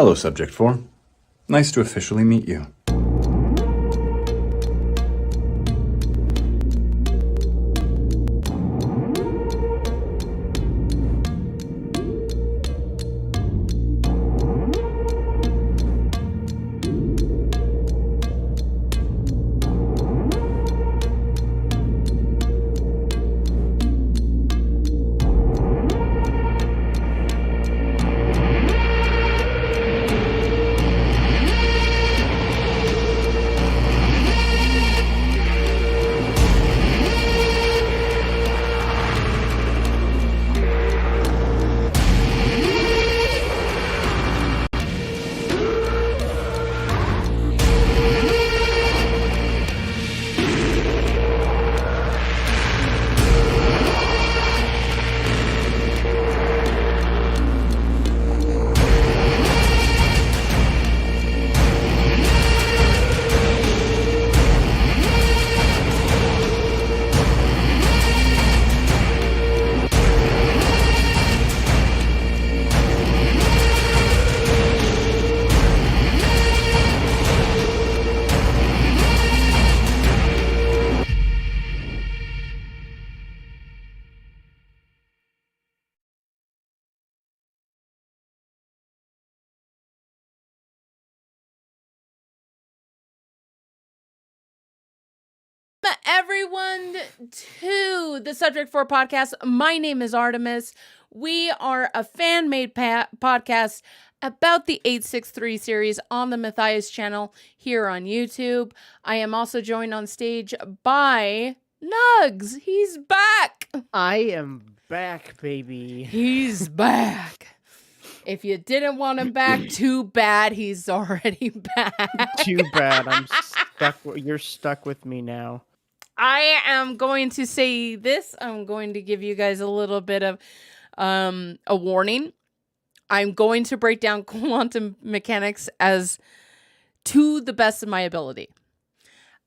Hello, Subject 4. Nice to officially meet you. Everyone to the Subject 4 podcast. My name is Artemis. We are a fan-made podcast about the 863 series on the Matthias channel here on YouTube. I am also joined on stage by Nugs. He's back. I am back, baby. He's back. If you didn't want him back, too bad. He's already back. Too bad. I'm stuck. You're stuck with me now. I am going to say this. I'm going to give you guys a little bit of a warning. I'm going to break down quantum mechanics as to the best of my ability.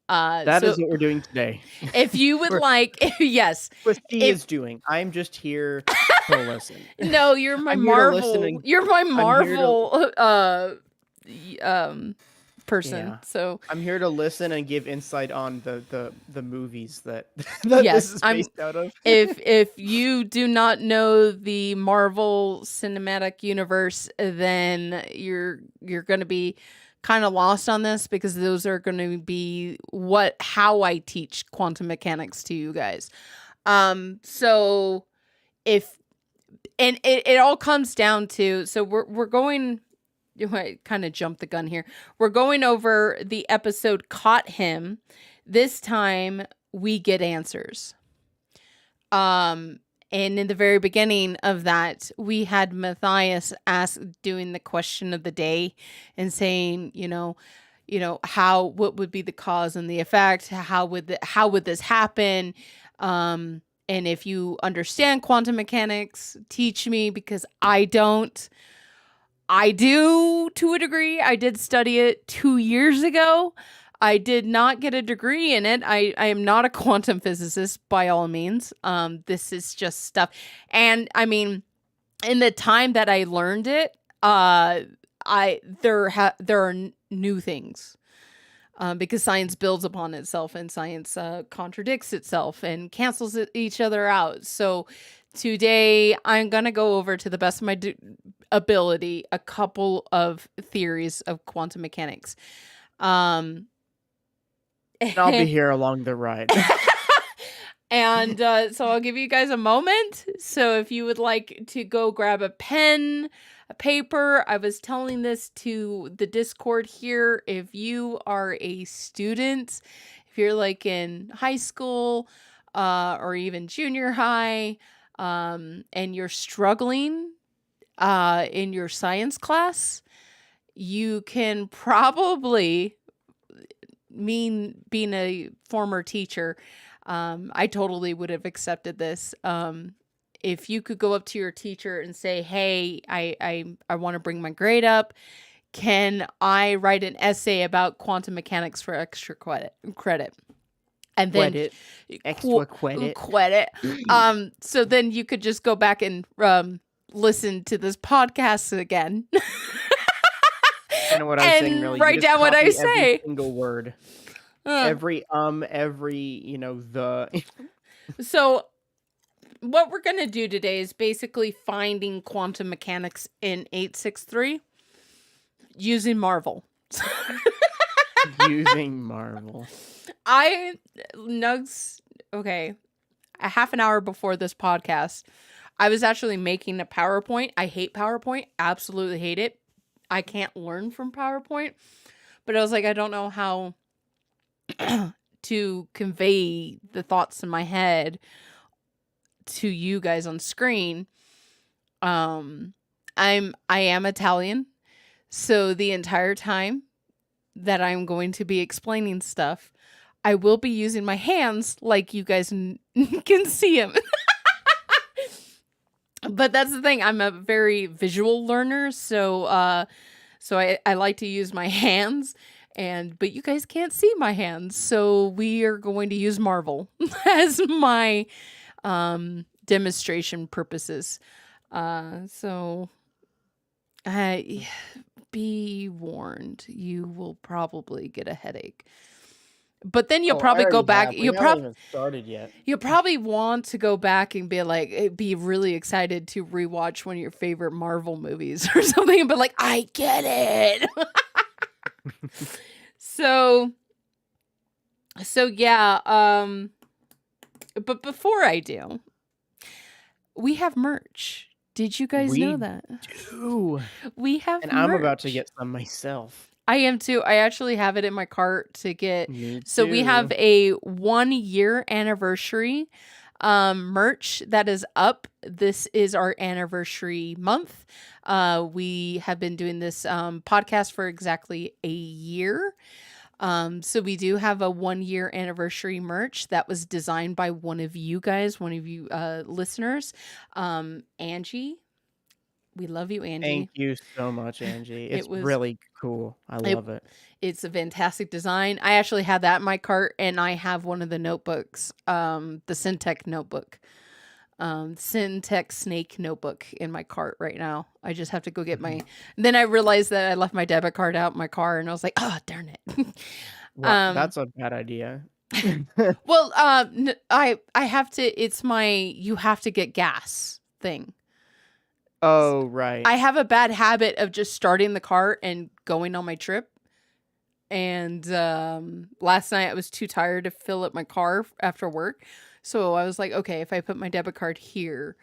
That is what we're doing today. If you would like, yes. What he is doing. I'm just here to listen. No, you're my Marvel. You're my Marvel person. Yeah. So I'm here to listen and give insight on the movies that yes, this is based out of. If you do not know the Marvel Cinematic Universe, then you're going to be kind of lost on this, because those are going to be how I teach quantum mechanics to you guys. So if and it all comes down to, so we're going, I kind of jumped the gun here. We're going over the episode Caught Him. This time we get answers. And in the very beginning of that, we had Matthias doing the question of the day and saying, what would be the cause and the effect? How would this happen? And if you understand quantum mechanics, teach me, because I don't. I do to a degree. I did study it 2 years ago. I did not get a degree in it. I am not a quantum physicist by all means. This is just stuff. And I mean, in the time that I learned it, there are new things. Because science builds upon itself, and science contradicts itself and cancels each other out. So today I'm going to go over, to the best of my ability, a couple of theories of quantum mechanics. And I'll be here along the ride. And so I'll give you guys a moment. So if you would like to go grab a pen, a paper. I was telling this to the Discord here. If you are a student, if you're like in high school or even junior high, and you're struggling in your science class, you can probably, being a former teacher, I totally would have accepted this. If you could go up to your teacher and say, hey, I want to bring my grade up. Can I write an essay about quantum mechanics for extra credit? And then extra credit. So then you could just go back and listen to this podcast again. kind of what I was saying and earlier. write down what I Every say. single word. Uh, Every the. So what we're going to do today is basically finding quantum mechanics in 863 using Marvel. Using Marvel. Nugs, okay, a half an hour before this podcast, I was actually making a PowerPoint. I hate PowerPoint. Absolutely hate it. I can't learn from PowerPoint. But I was like, I don't know how to convey the thoughts in my head to you guys on screen. I am Italian, so the entire time that I'm going to be explaining stuff, I will be using my hands like you guys can see them. But that's the thing, I'm a very visual learner, so I like to use my hands, but you guys can't see my hands, so we are going to use Marvel as my demonstration purposes. So be warned, you will probably get a headache. But then you'll probably go back. You'll probably even started yet. You'll probably want to go back and be really excited to rewatch one of your favorite Marvel movies or something, and be like, I get it. So yeah. But before I do, we have merch. Did you guys know that? We have and merch. I'm about to get some myself. I am too. I actually have it in my cart to get. Me So we too. have a 1-year anniversary merch that is up. This is our anniversary month. We have been doing this podcast for exactly a year. So we do have a 1-year anniversary merch that was designed by one of you guys, one of you listeners, Angie. We love you, Angie. Thank you so much, Angie. It's really cool. I love it. It's a fantastic design. I actually had that in my cart, and I have one of the notebooks, the Syntec notebook, Syntec Snake notebook in my cart right now. I just have to go get my. Then I realized that I left my debit card out in my car, and I was like, oh, darn it. Well, that's a bad idea. Well, I have to. It's my you have to get gas thing. Oh, right. I have a bad habit of just starting the cart and going on my trip. And last night I was too tired to fill up my car after work. So I was like, okay, if I put my debit card here,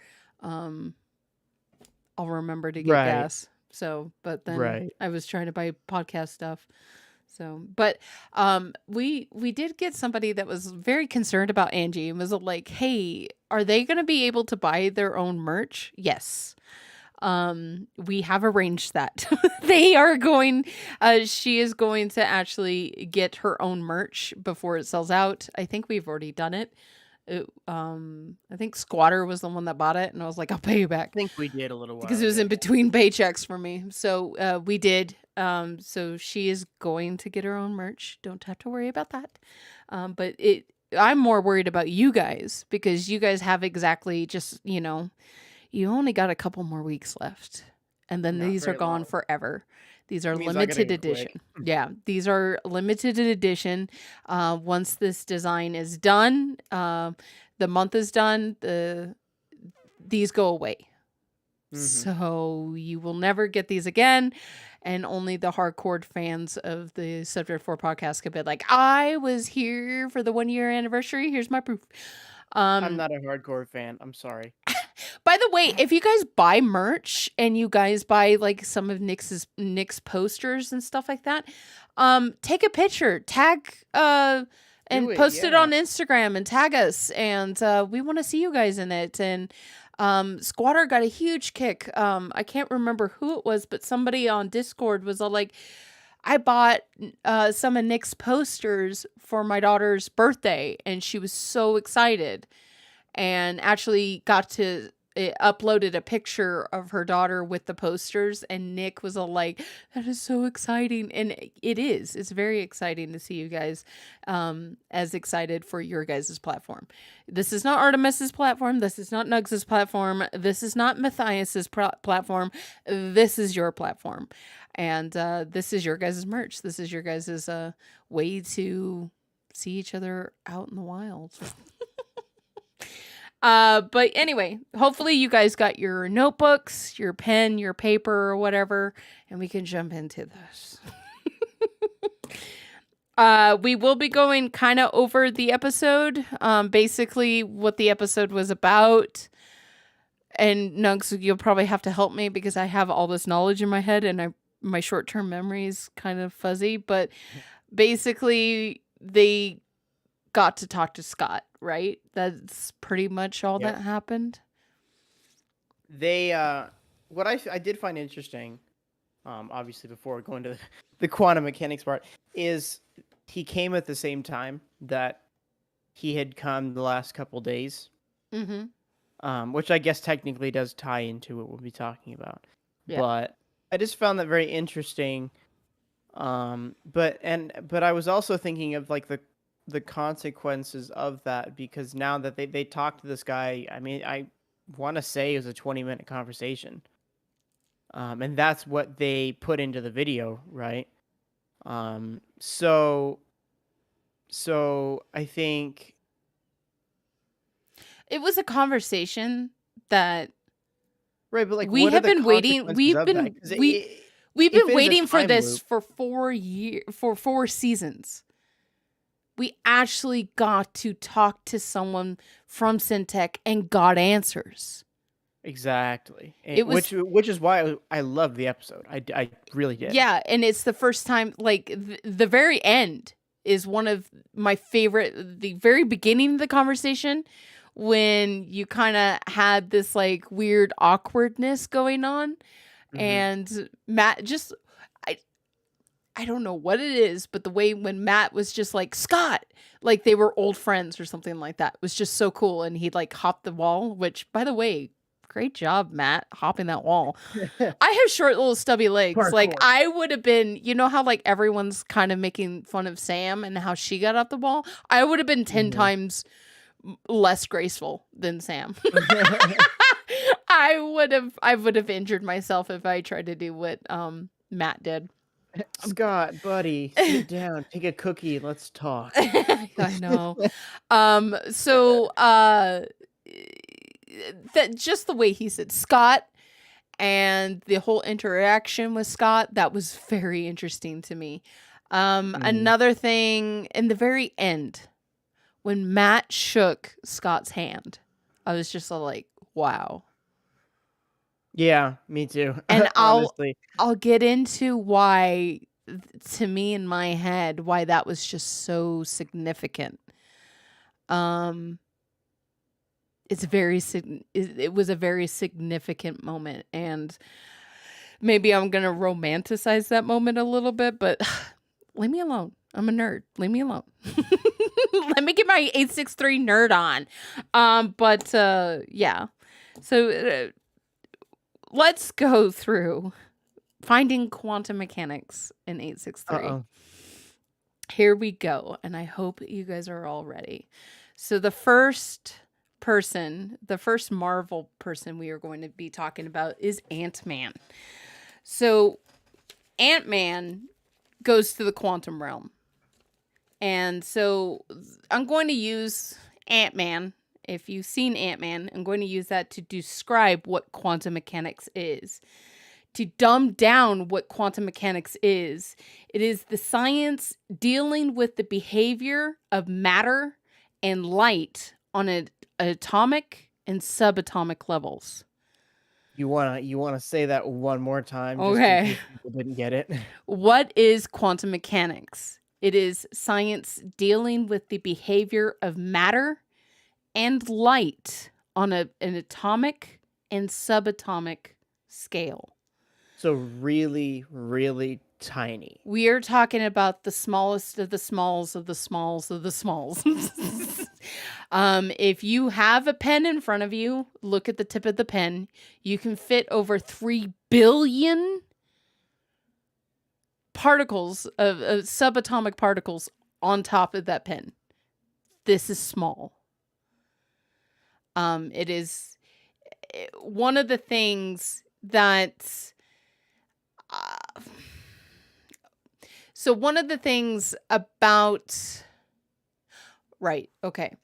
I'll remember to get gas. So, but then I was trying to buy podcast stuff. So, but we did get somebody that was very concerned about Angie and was like, hey, are they going to be able to buy their own merch? Yes. We have arranged that. They are going, she is going to actually get her own merch before it sells out. I think we've already done it. I think Squatter was the one that bought it, and I was like, I'll pay you back. I think we did a little while because it was in between paychecks for me. So we did. So she is going to get her own merch. Don't have to worry about that. But I'm more worried about you guys, because you guys have exactly just, you only got a couple more weeks left, and then these are gone forever. These are limited edition. Yeah, these are limited edition. Once this design is done, the month is done, these go away. Mm-hmm. So you will never get these again, and only the hardcore fans of the Subject 4 podcast could be like, I was here for the 1-year anniversary. Here's my proof. I'm not a hardcore fan. I'm sorry. By the way, if you guys buy merch and you guys buy like some of Nick's posters and stuff like that, take a picture, tag and post it on Instagram and tag us, and we want to see you guys in it. And Squatter got a huge kick. I can't remember who it was, but somebody on Discord was all like, I bought some of Nick's posters for my daughter's birthday, and she was so excited, and actually got to uploaded a picture of her daughter with the posters, and Nick was all like, that is so exciting. And it is. It's very exciting to see you guys as excited for your guys' platform. This is not Artemis's platform. This is not Nugs' platform. This is not Matthias's platform. This is your platform. And this is your guys' merch. This is your guys' way to see each other out in the wild. But anyway, hopefully you guys got your notebooks, your pen, your paper, or whatever, and we can jump into this. We will be going kind of over the episode, basically what the episode was about. And Nugs, you'll probably have to help me because I have all this knowledge in my head and my short-term memory is kind of fuzzy, but basically they got to talk to Scott, right? That's pretty much all that happened. They what I did find interesting, obviously before going to the quantum mechanics part, is he came at the same time that he had come the last couple days. Mm-hmm. Which I guess technically does tie into what we'll be talking about. Yeah. But I just found that very interesting. But I was also thinking of like the consequences of that, because now that they talked to this guy, I mean, I want to say it was a 20-minute conversation. And that's what they put into the video, right? So I think it was a conversation that right, but like we have been waiting. We've been waiting for this for 4 years, for 4 seasons. We actually got to talk to someone from Syntec and got answers. Exactly. Which is why I love the episode. I really did. Yeah, and it's the first time, like, the very end is one of my favorite, the very beginning of the conversation, when you kind of had this, like, weird awkwardness going on, and Matt just... I don't know what it is, but the way when Matt was just like, Scott, like they were old friends or something like that, was just so cool. And he'd like hop the wall, which, by the way, great job, Matt, hopping that wall. I have short little stubby legs. Parkour. Like I would have been, you know how like everyone's kind of making fun of Sam and how she got off the wall? I would have been 10 times less graceful than Sam. I would have injured myself if I tried to do what Matt did. Scott, buddy, sit down, take a cookie, let's talk. I know. So that just the way he said Scott and the whole interaction with Scott, that was very interesting to me. Another thing in the very end, when Matt shook Scott's hand, I was just like, wow. Yeah, me too. And I'll get into why, to me in my head, why that was just so significant. It was a very significant moment, and maybe I'm gonna romanticize that moment a little bit, but leave me alone. I'm a nerd. Leave me alone. Let me get my 863 nerd on. Yeah. So let's go through finding quantum mechanics in 863. Uh-oh. Here we go. And I hope you guys are all ready. So the first Marvel person we are going to be talking about is Ant-Man. So Ant-Man goes to the quantum realm. And so I'm going to use Ant-Man. If you've seen Ant-Man, I'm going to use that to describe what quantum mechanics is. To dumb down what quantum mechanics is, it is the science dealing with the behavior of matter and light on an atomic and subatomic levels. You wanna say that one more time? Okay. Just in case people didn't get it. What is quantum mechanics? It is science dealing with the behavior of matter and light on an atomic and subatomic scale. So really, really tiny. We are talking about the smallest of the smalls of the smalls of the smalls. If you have a pen in front of you, look at the tip of the pen. You can fit over 3 billion particles of subatomic particles on top of that pen. This is small. It is one of the things that so one of the things about right, okay.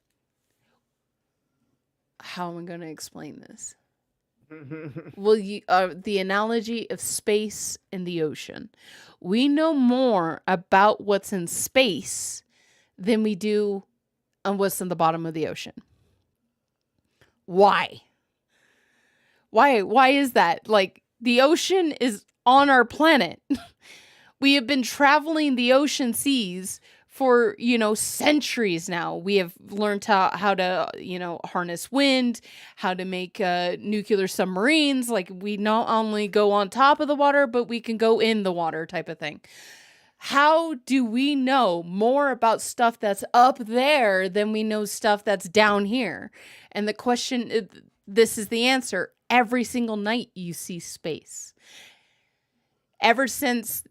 How am I going to explain this? Well, the analogy of space and the ocean. We know more about what's in space than we do on what's in the bottom of the ocean. Why? Why is that? Like, the ocean is on our planet. We have been traveling the ocean seas for, centuries now. We have learned how to, harness wind, how to make nuclear submarines. Like, we not only go on top of the water, but we can go in the water type of thing. How do we know more about stuff that's up there than we know stuff that's down here? And the question, this is the answer. Every single night you see space. Ever since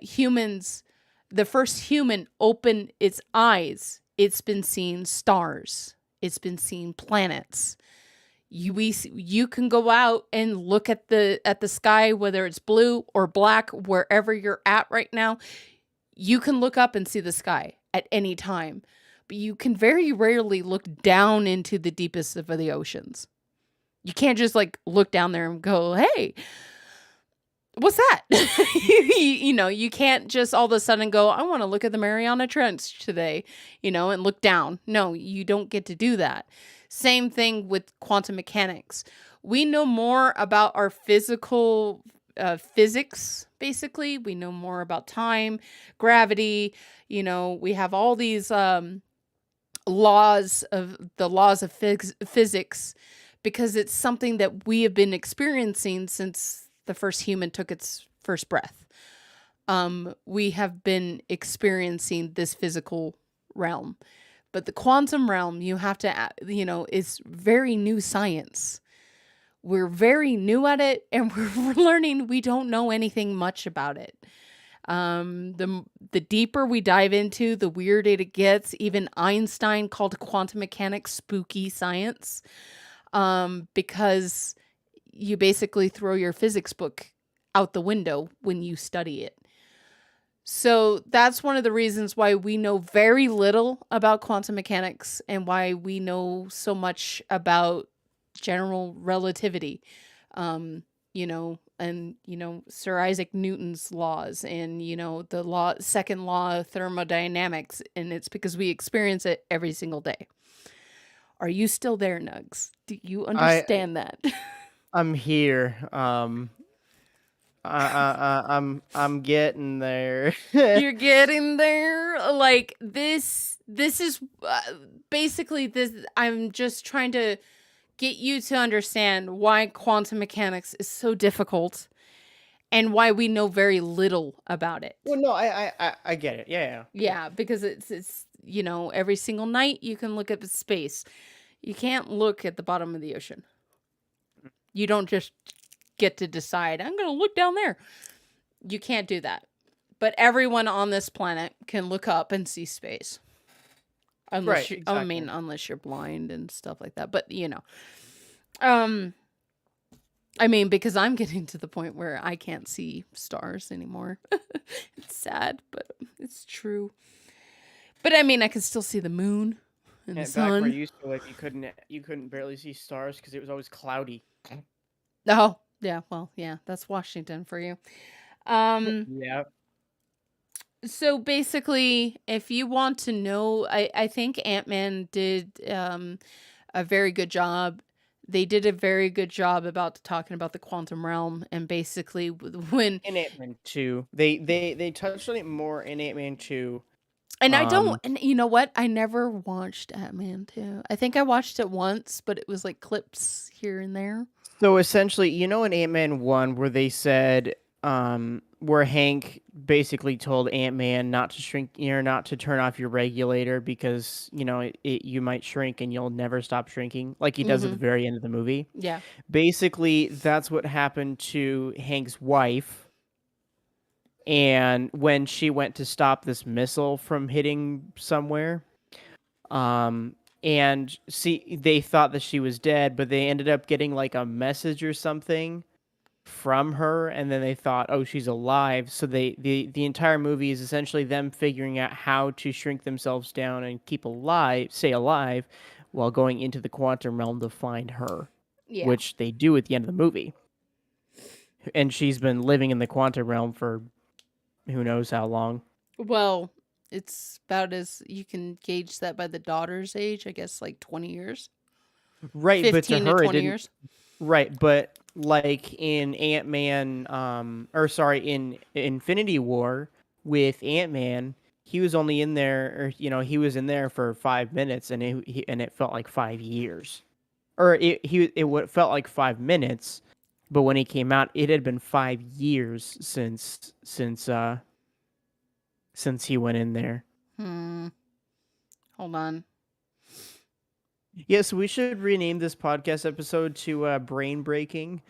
humans, the first human opened its eyes, it's been seeing stars. It's been seeing planets. You can go out and look at the sky, whether it's blue or black, wherever you're at right now. You can look up and see the sky at any time. But you can very rarely look down into the deepest of the oceans. You can't just look down there and go, hey, what's that? You can't just all of a sudden go, I want to look at the Mariana Trench today, and look down. No, you don't get to do that. Same thing with quantum mechanics. We know more about our physical physics, basically. We know more about time, gravity. We have all these laws of physics, because it's something that we have been experiencing since the first human took its first breath. We have been experiencing this physical realm. But the quantum realm, you have to, is very new science. We're very new at it, and we're learning we don't know anything much about it. The deeper we dive into, the weirder it gets. Even Einstein called quantum mechanics spooky science, because you basically throw your physics book out the window when you study it. So that's one of the reasons why we know very little about quantum mechanics, and why we know so much about general relativity, and, Sir Isaac Newton's laws, and, the second law of thermodynamics. And it's because we experience it every single day. Are you still there, Nugs? Do you understand that? I'm here. I'm getting there. You're getting there. Like, this is basically this. I'm just trying to get you to understand why quantum mechanics is so difficult, and why we know very little about it. Well, no, I get it. Yeah. Yeah, because it's every single night you can look at the space. You can't look at the bottom of the ocean. You don't just get to decide, I'm going to look down there. You can't do that. But everyone on this planet can look up and see space. Unless exactly. Unless you're blind and stuff like that. But, because I'm getting to the point where I can't see stars anymore. It's sad, but it's true. But I can still see the moon and the sun. Back where you used to live, you couldn't barely see stars because it was always cloudy. Oh, yeah. Well, yeah, that's Washington for you. Yeah. So basically, if you want to know, I think Ant-Man did a very good job. They did a very good job about talking about the quantum realm, and basically when in Ant-Man 2, they touched on it more in Ant-Man 2. And I don't, and you know what? I never watched Ant-Man 2. I think I watched it once, but it was like clips here and there. So essentially, in Ant-Man 1, where they said where Hank basically told Ant-Man not to shrink, not to turn off your regulator because, you might shrink and you'll never stop shrinking, like he does at the Mm-hmm. very end of the movie. Yeah. Basically, that's what happened to Hank's wife. And when she went to stop this missile from hitting somewhere, and they thought that she was dead, but they ended up getting like a message or something from her, and then they thought, oh, she's alive. So the entire movie is essentially them figuring out how to shrink themselves down and stay alive, while going into the quantum realm to find her, Yeah. which they do at the end of the movie. And she's been living in the quantum realm for who knows how long. Well, it's about as you can gauge that by the daughter's age, I guess, like 20 years. Right, but to 15 to her it 20 didn't. years. Right, but like in Ant-Man, in Infinity War with Ant-Man, he was only in there, or he was in there for 5 minutes, and it felt like 5 years, or it felt like 5 minutes, but when he came out, it had been 5 years since he went in there. Hold on. Yes, we should rename this podcast episode to Brain Breaking.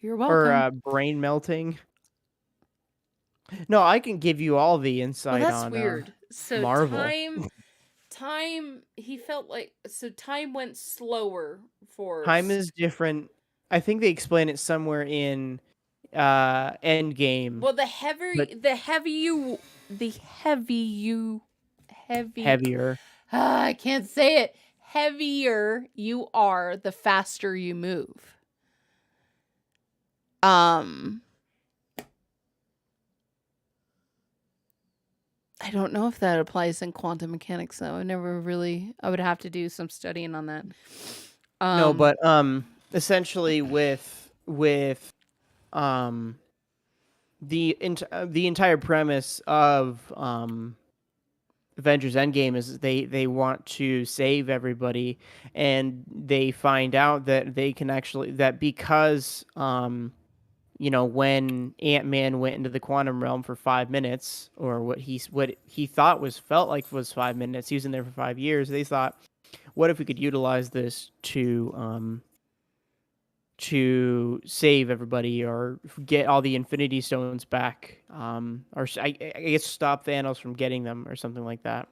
You're welcome. Or brain melting. No, I can give you all the insight Well, that's on weird. So Marvel. time he felt like time went slower for Time is different. I think they explain it somewhere in Endgame. Well, Heavier. I can't say it. Heavier you are, the faster you move. I don't know if that applies in quantum mechanics though. I would have to do some studying on that. No, but essentially with the entire premise of Avengers Endgame is they want to save everybody, and they find out that they can actually, that because when Ant-Man went into the quantum realm for 5 minutes, or what he thought felt like was 5 minutes, he was in there for 5 years. They thought, what if we could utilize this to save everybody, or get all the Infinity Stones back, or I guess stop Thanos from getting them, or something like that.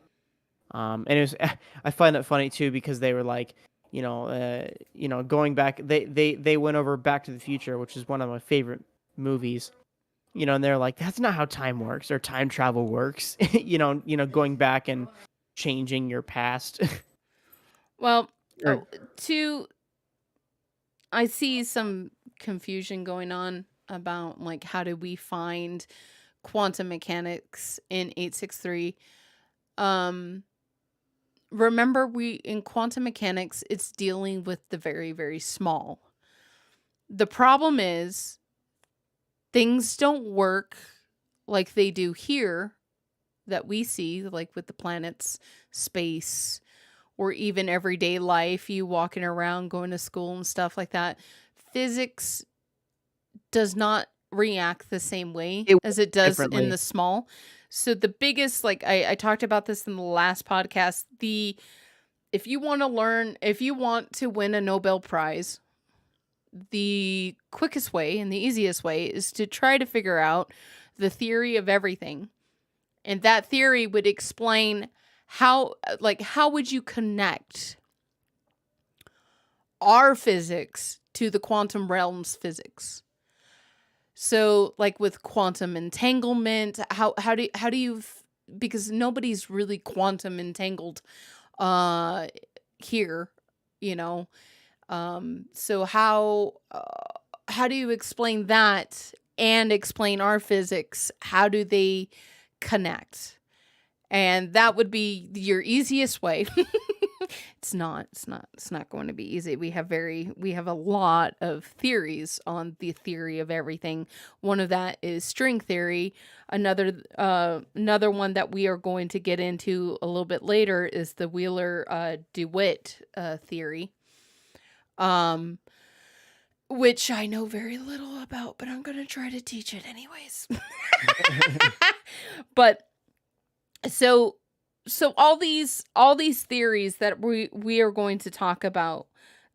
And it was, I find that funny too, because they were like, going back, they went over Back to the Future, which is one of my favorite movies, and they're like, that's not how time works, or time travel works, going back and changing your past. Well, I see some confusion going on about like how do we find quantum mechanics in 863. Remember, in quantum mechanics, it's dealing with the very, very small. The problem is things don't work like they do here that we see, like with the planets, space, or even everyday life, you walking around, going to school and stuff like that. Physics does not react the same way as it does in the small. So the biggest, like I talked about this in the last podcast, if you want to win a Nobel Prize, the quickest way and the easiest way is to try to figure out the theory of everything. And that theory would explain how would you connect our physics to the quantum realm's physics? So like with quantum entanglement, how do you because nobody's really quantum entangled here, so how do you explain that and explain our physics? How do they connect? And that would be your easiest way. It's not going to be easy. We have a lot of theories on the theory of everything. One of that is string theory. Another one that we are going to get into a little bit later is the Wheeler DeWitt theory. which I know very little about, but I'm going to try to teach it anyways. But so all these theories that we are going to talk about,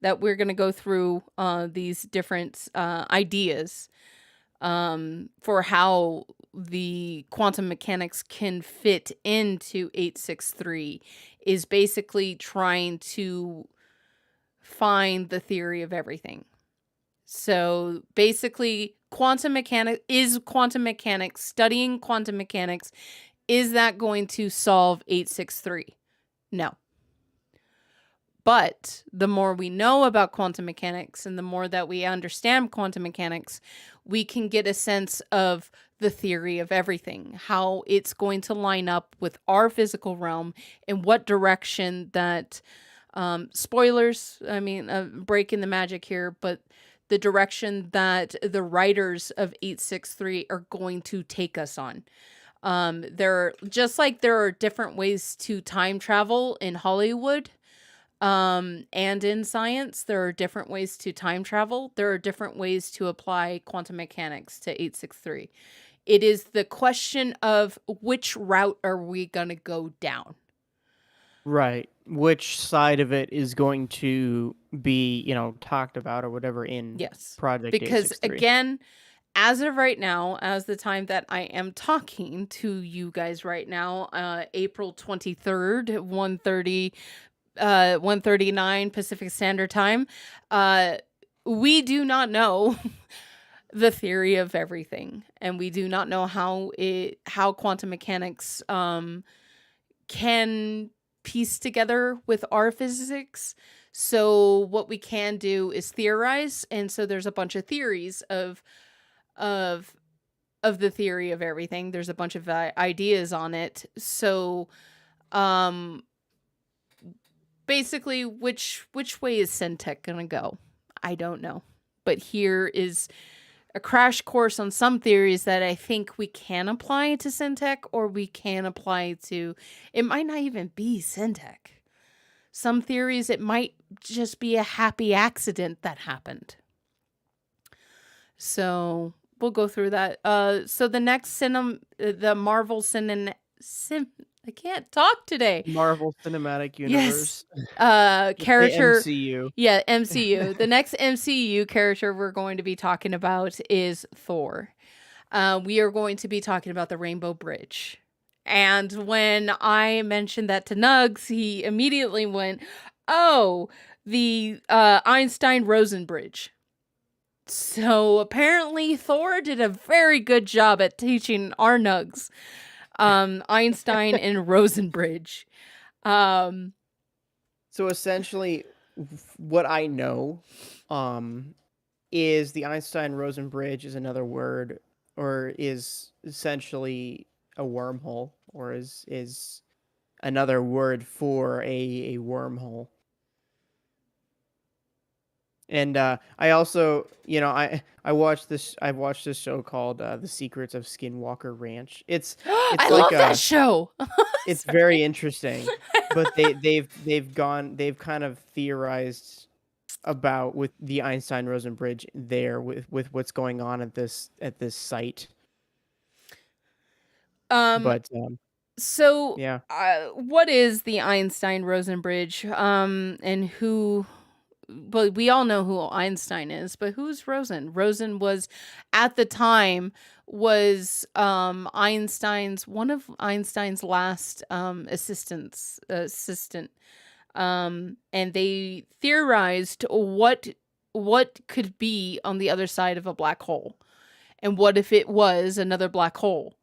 that we're going to go through these different ideas for how the quantum mechanics can fit into 863, is basically trying to find the theory of everything. So basically, studying quantum mechanics, is that going to solve 863? No. But the more we know about quantum mechanics and the more that we understand quantum mechanics, we can get a sense of the theory of everything, how it's going to line up with our physical realm, and what direction that, spoilers, I mean, breaking the magic here, but the direction that the writers of 863 are going to take us on. There are different ways to time travel in Hollywood, and in science, there are different ways to time travel. There are different ways to apply quantum mechanics to 863. It is the question of which route are we going to go down? Right. Which side of it is going to be, talked about or whatever in Project Because 863. again, as of right now, as the time that I am talking to you guys right now, April 23rd, 1:39 Pacific Standard Time, we do not know the theory of everything, and we do not know how quantum mechanics can piece together with our physics. So what we can do is theorize, and so there's a bunch of theories of the theory of everything. There's a bunch of ideas on it. So basically, which way is Syntec gonna go? I don't know. But here is a crash course on some theories that I think we can apply to Syntec, or we can apply to, it might not even be Syntec. Some theories, it might just be a happy accident that happened. So we'll go through that. So the next the Marvel I can't talk today. Marvel Cinematic Universe. Character. MCU. Yeah, MCU. The next MCU character we're going to be talking about is Thor. We are going to be talking about the Rainbow Bridge. And when I mentioned that to Nugs, he immediately went, "Oh, the Einstein-Rosen bridge." So apparently Thor did a very good job at teaching our Nugs Einstein and Rosen bridge. So essentially, what I know is the Einstein-Rosen bridge is another word, or is essentially a wormhole, or is another word for a wormhole. And I also, I've watched this show called The Secrets of Skinwalker Ranch. It's I like love that show. It's very interesting, but they've kind of theorized about with the Einstein-Rosen bridge there with what's going on at this site. So yeah. What is the Einstein-Rosen bridge? And who? But we all know who Einstein is, but who's Rosen? Rosen was, at the time, was one of Einstein's last assistant. And they theorized what could be on the other side of a black hole. And what if it was another black hole?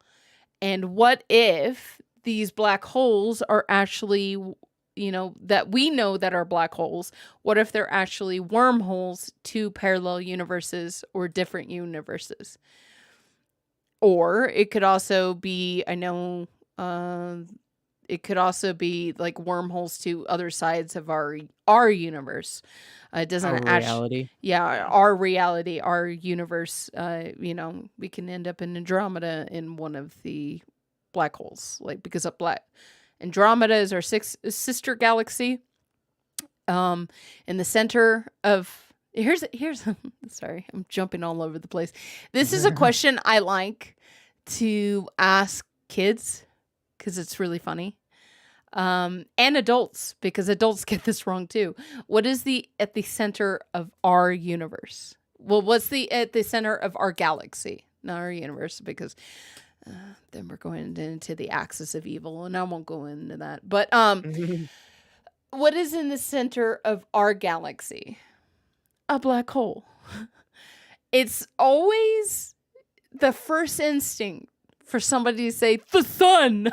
And what if these black holes are actually, that we know that are black holes, what if they're actually wormholes to parallel universes or different universes? Or it could also be, it could also be like wormholes to other sides of our universe. It doesn't reality. Our reality, our universe. We can end up in Andromeda in one of the black holes, because of Andromeda is our sister galaxy. In the center of Here's sorry, I'm jumping all over the place. This is a question I like to ask kids because it's really funny. And adults, because adults get this wrong too. What is at the center of our universe? Well, what's at the center of our galaxy, not our universe, because then we're going into the axis of evil, and I won't go into that. But what is in the center of our galaxy? A black hole. It's always the first instinct for somebody to say the sun.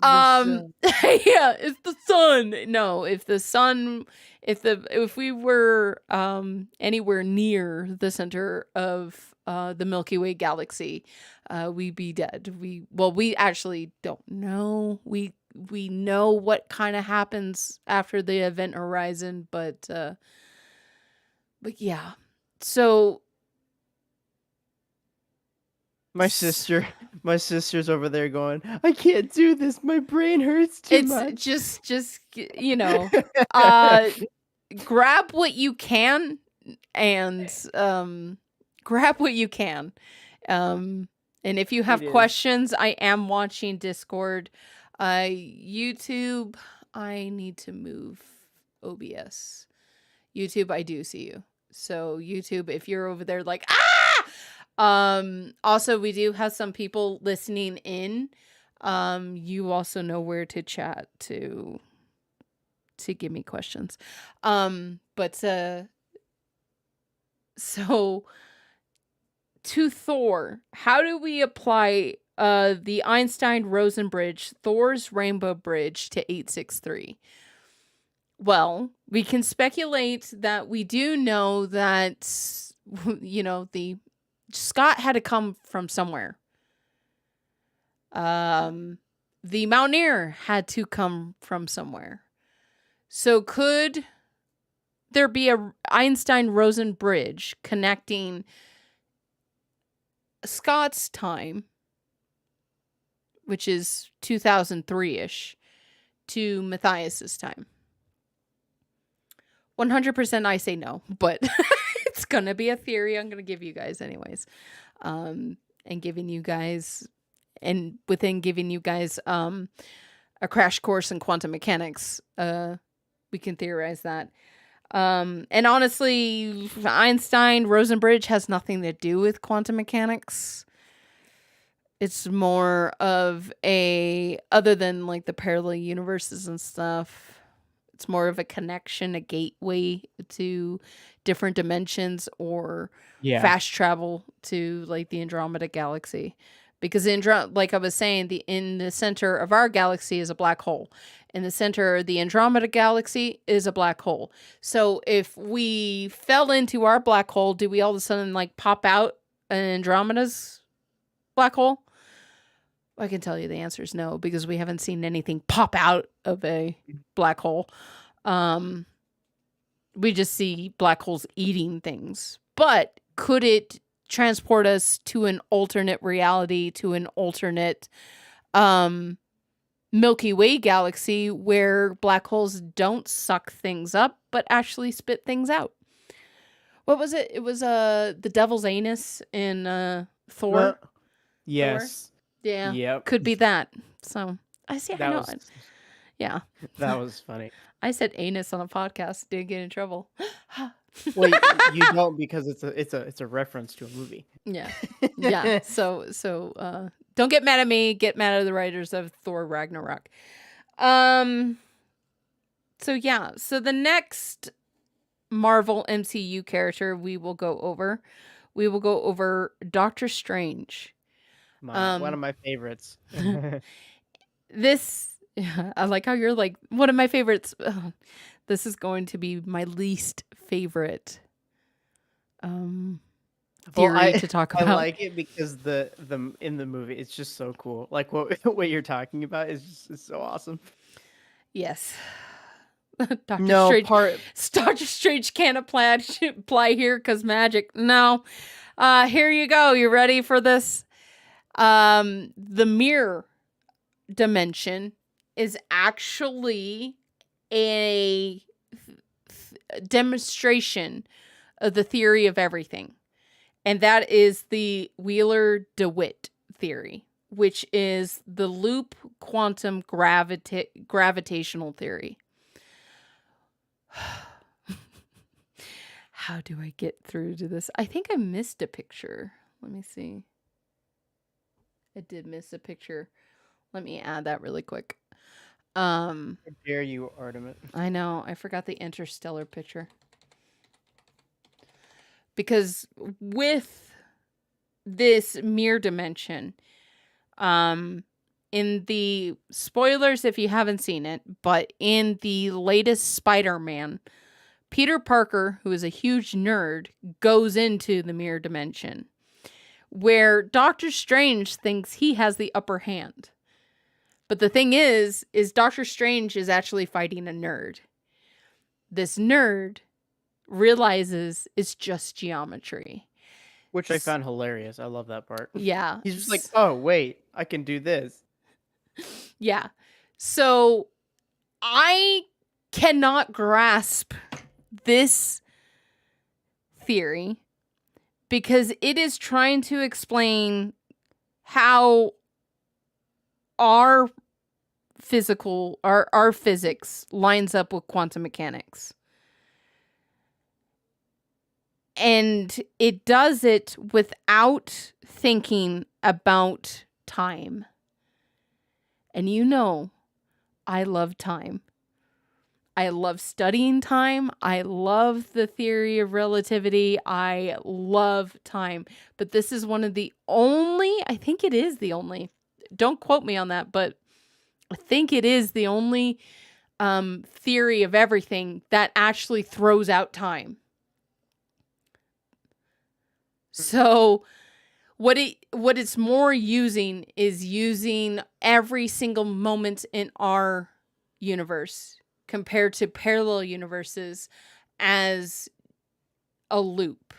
Yeah, it's the sun. No, if we were anywhere near the center of the Milky Way galaxy, we'd be dead. We actually don't know. We know what kind of happens after the event horizon, but yeah. So my sister's over there going, I can't do this. My brain hurts too much. It's just grab what you can and grab what you can. And if you have questions, I am watching Discord. YouTube, I need to move OBS. YouTube, I do see you. So YouTube, if you're over there like, also we do have some people listening in. You also know where to chat to give me questions. So to Thor, how do we apply the Einstein-Rosen bridge, Thor's rainbow bridge to 863? Well, we can speculate that we do know that, the Scott had to come from somewhere. The Mountaineer had to come from somewhere. So could there be a Einstein-Rosen bridge connecting Scott's time, which is 2003-ish, to Matthias's time? 100% I say no, but it's going to be a theory I'm going to give you guys anyways. And giving you guys a crash course in quantum mechanics, we can theorize that. And honestly, Einstein-Rosen bridge has nothing to do with quantum mechanics. It's more of other than like the parallel universes and stuff, it's more of a connection, a gateway to different dimensions or fast travel to like the Andromeda galaxy. Because like I was saying, in the center of our galaxy is a black hole. In the center of the Andromeda galaxy is a black hole. So if we fell into our black hole, do we all of a sudden like pop out an Andromeda's black hole? I can tell you the answer is no, because we haven't seen anything pop out of a black hole. We just see black holes eating things. But could it transport us to an alternate reality, to an alternate Milky Way galaxy where black holes don't suck things up, but actually spit things out? What was it? It was the devil's anus in Thor. Yes. Thor? Yeah. Yep. Could be that. So I see. I know. Yeah. That was funny. I said anus on a podcast. Didn't get in trouble. Well, you don't, because it's a reference to a movie. Yeah. Yeah. So don't get mad at me. Get mad at the writers of Thor Ragnarok. So yeah. So the next Marvel MCU character we will go over Doctor Strange. One of my favorites. I like how you're like, one of my favorites. This is going to be my least favorite theory to talk about. I like it because the in the movie, it's just so cool. Like what you're talking about is so awesome. Yes. Doctor Strange can't apply here because magic. No. Here you go. You ready for this? The mirror dimension is actually a demonstration of the theory of everything. And that is the Wheeler-DeWitt theory, which is the loop quantum gravitational theory. How do I get through to this? I think I missed a picture. Let me see. I did miss a picture. Let me add that really quick. How dare you, Artemis? I know. I forgot the interstellar picture. Because with this mirror dimension, in the spoilers if you haven't seen it, but in the latest Spider-Man, Peter Parker, who is a huge nerd, goes into the mirror dimension where Doctor Strange thinks he has the upper hand. But the thing is Doctor Strange is actually fighting a nerd. This nerd realizes it's just geometry. Which I found hilarious. I love that part. Yeah. He's just like, oh, wait, I can do this. Yeah. So I cannot grasp this theory because it is trying to explain how our physics lines up with quantum mechanics. And it does it without thinking about time. And you know, I love time. I love studying time. I love the theory of relativity. I love time. But this is one of the only, I think it is the only, don't quote me on that, but I think it is the only theory of everything that actually throws out time. So what it's more using is using every single moment in our universe compared to parallel universes as a loop,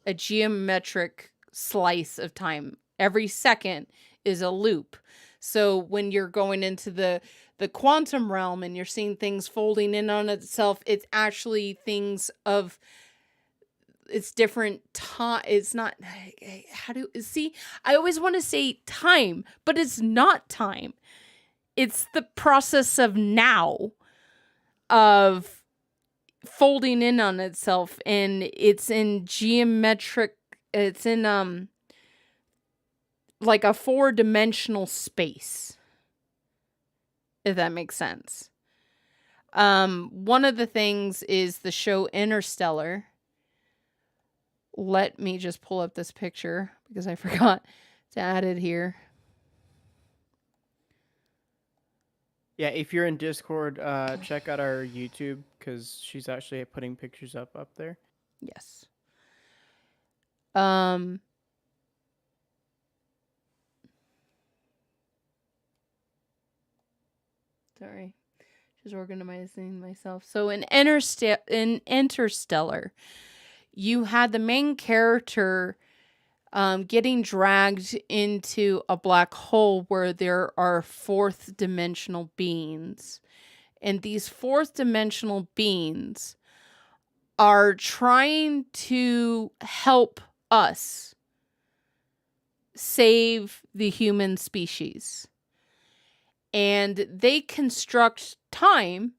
a geometric slice of time. Every second is a loop. So when you're going into the quantum realm and you're seeing things folding in on itself, it's actually things of, it's different time. It's not, I always want to say time, but it's not time. It's the process of now, of folding in on itself, and it's in geometric, it's in like a 4-dimensional space, if that makes sense. One of the things is the show Interstellar. Let me just pull up this picture because I forgot to add it here. Yeah, if you're in Discord, check out our YouTube because she's actually putting pictures up there. Yes. Sorry. Just organizing myself. So in Interstellar, you had the main character getting dragged into a black hole where there are 4th dimensional beings. And these 4th dimensional beings are trying to help us save the human species. And they construct time,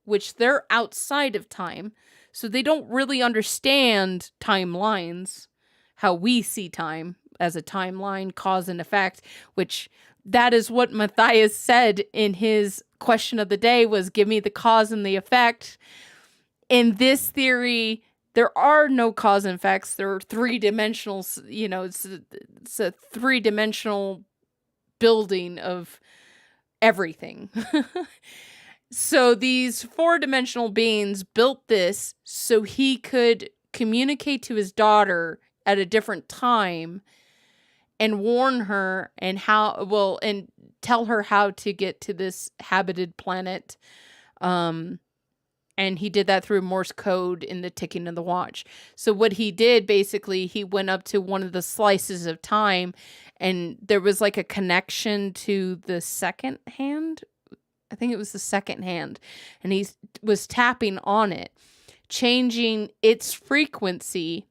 which they're outside of time, so they don't really understand timelines, how we see time as a timeline, cause and effect, which that is what Matthias said in his question of the day was, give me the cause and the effect. In this theory, there are no cause and effects. There are 3-dimensional, you know, it's a 3-dimensional building of everything. So these 4-dimensional beings built this so he could communicate to his daughter at a different time and warn her and and tell her how to get to this habited planet. And he did that through Morse code in the ticking of the watch. So what he did, basically, he went up to one of the slices of time and there was like a connection to the second hand. I think it was the second hand, and he was tapping on it, changing its frequency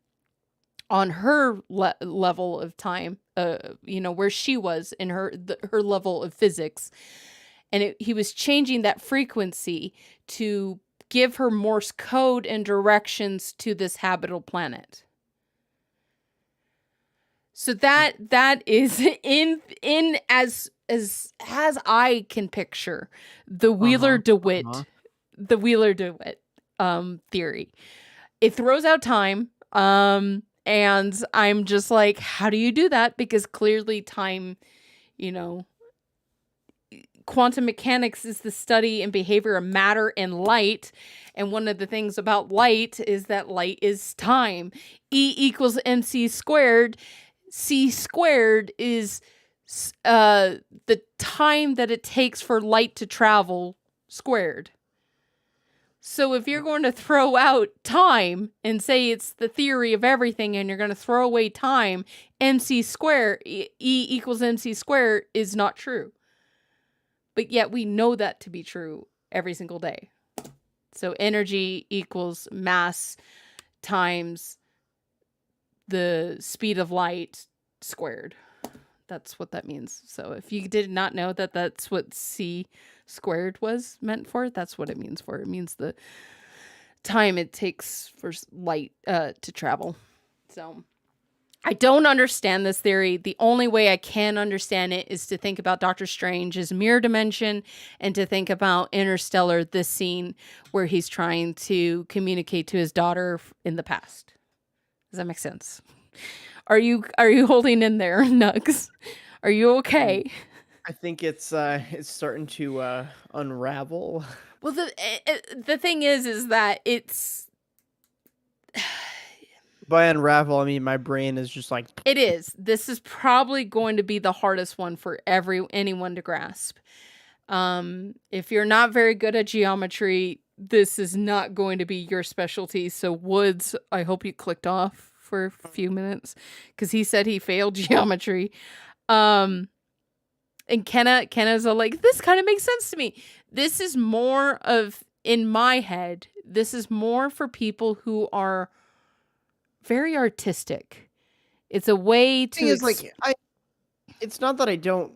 on her level of time, where she was in her level of physics. And he was changing that frequency to give her Morse code and directions to this habitable planet. So that is in as I can picture the Wheeler DeWitt, the Wheeler DeWitt theory. It throws out time, and I'm just like, how do you do that? Because clearly time, quantum mechanics is the study and behavior of matter and light. And one of the things about light is that light is time. E equals mc squared. C squared is the time that it takes for light to travel squared. So if you're going to throw out time and say it's the theory of everything, and you're going to throw away time, mc squared, E equals mc squared is not true. But yet we know that to be true every single day. So energy equals mass times the speed of light squared. That's what that means. So if you did not know that that's what c squared was meant for, that's what it means for. It means the time it takes for light to travel. So I don't understand this theory. The only way I can understand it is to think about Doctor Strange's mirror dimension, and to think about Interstellar, this scene where he's trying to communicate to his daughter in the past. Does that make sense? Are you holding in there, Nugs? Are you okay? I think it's starting to unravel. Well, the thing is that it's. By unravel, I mean my brain is just like. It is. This is probably going to be the hardest one for anyone to grasp. If you're not very good at geometry, this is not going to be your specialty. So Woods, I hope you clicked off for a few minutes, because he said he failed geometry. And Kenna's like, this kind of makes sense to me. This is more of, in my head, this is more for people who are very artistic. It's a way to. It's not that I don't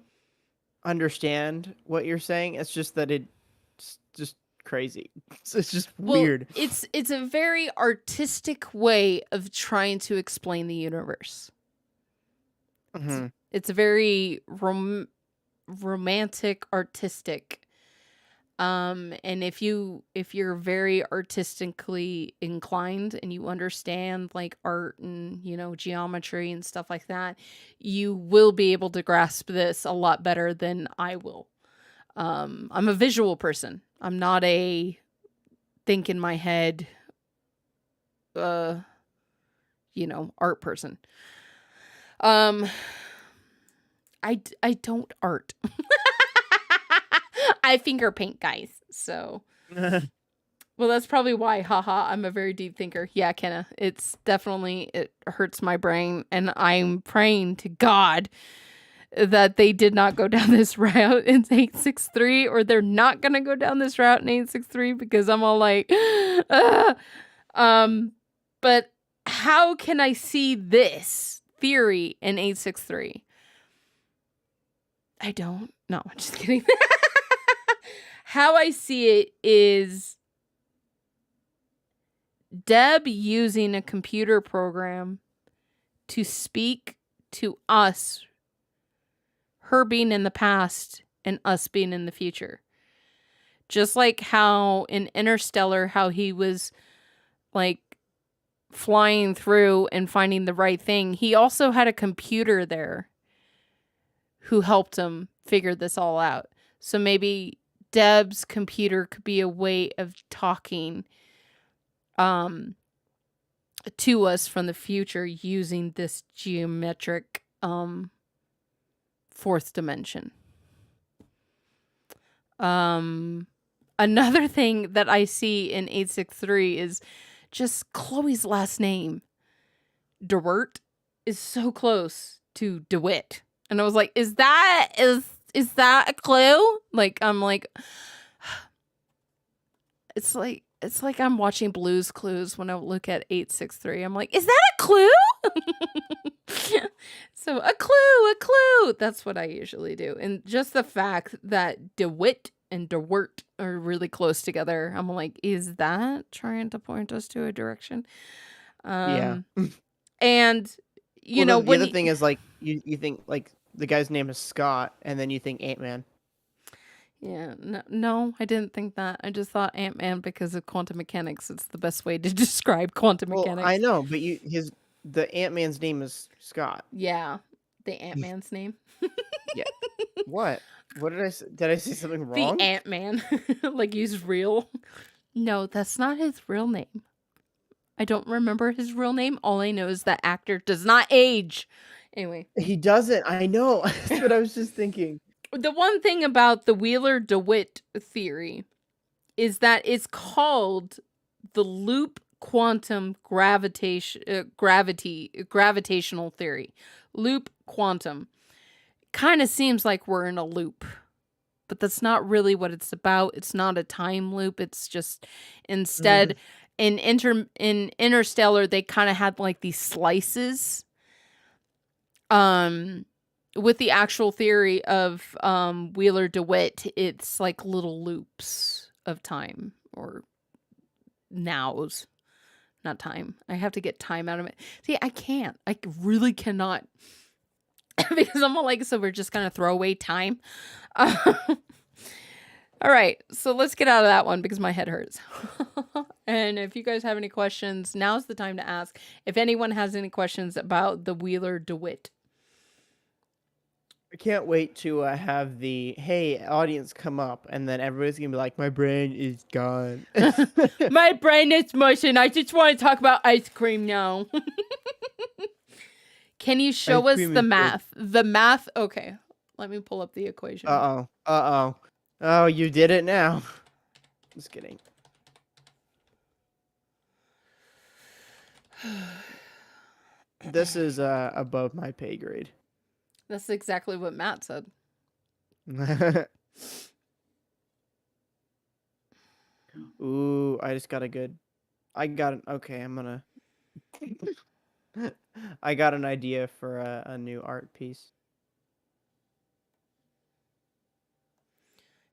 understand what you're saying. It's just that it's just crazy. It's just weird. It's a very artistic way of trying to explain the universe. Mm-hmm. It's a very romantic, artistic. And if you're very artistically inclined and you understand like art and, geometry and stuff like that, you will be able to grasp this a lot better than I will. I'm a visual person. I'm not a think in my head, art person. I don't art. I finger paint, guys. So, well, that's probably why. Haha, I'm a very deep thinker. Yeah, Kenna. It hurts my brain, and I'm praying to God that they did not go down this route in 863, or they're not gonna go down this route in 863, because I'm all like, but how can I see this theory in 863? I don't. No, I'm just kidding. How I see it is Deb using a computer program to speak to us, her being in the past and us being in the future. Just like how in Interstellar, how he was like flying through and finding the right thing. He also had a computer there who helped him figure this all out. So maybe Deb's computer could be a way of talking to us from the future using this geometric fourth dimension. Another thing that I see in 863 is just Chloe's last name. DeWitt is so close to DeWitt. And I was like, is that a clue? Like, I'm like, it's like I'm watching Blue's Clues when I look at 863. I'm like, is that a clue? So a clue. That's what I usually do. And just the fact that DeWitt and DeWirt are really close together, I'm like, is that trying to point us to a direction? Yeah. And you Well, know, the when other thing is like you think like the guy's name is Scott, and then you think Ant-Man. yeah, no, I didn't think that. I just thought Ant-Man because of quantum mechanics. It's the best way to describe quantum Well, mechanics. I know, but the Ant-Man's name is Scott. Yeah, the Ant-Man's name. Yeah. What? What did I say? Did I say something The wrong? Ant-Man, like he's real. No, that's not his real name. I don't remember his real name. All I know is that actor does not age. Anyway, He doesn't. I know. That's what I was just thinking. the one thing about the Wheeler-DeWitt theory is that it's called the loop quantum gravitational theory. Loop quantum. Kind of seems like we're in a loop, but that's not really what it's about. It's not a time loop. It's just instead in Interstellar they kind of had like these slices. With the actual theory of Wheeler-DeWitt, it's like little loops of time or nows. Not time. I have to get time out of it. See, I can't. I really cannot. Because I'm all like, so we're just going to throw away time. All right. So let's get out of that one because my head hurts. And if you guys have any questions, now's the time to ask. If anyone has any questions about the Wheeler-DeWitt. I can't wait to have the hey audience come up, and then everybody's gonna be like, "My brain is gone." My brain is mush, and I just want to talk about ice cream now. Can you show Ice us cream the is good. math? The math. Okay, let me pull up the equation. Oh, you did it now. Just kidding. This is above my pay grade. That's exactly what Matt said. Ooh, I just got a good. Okay, I got an idea for a new art piece.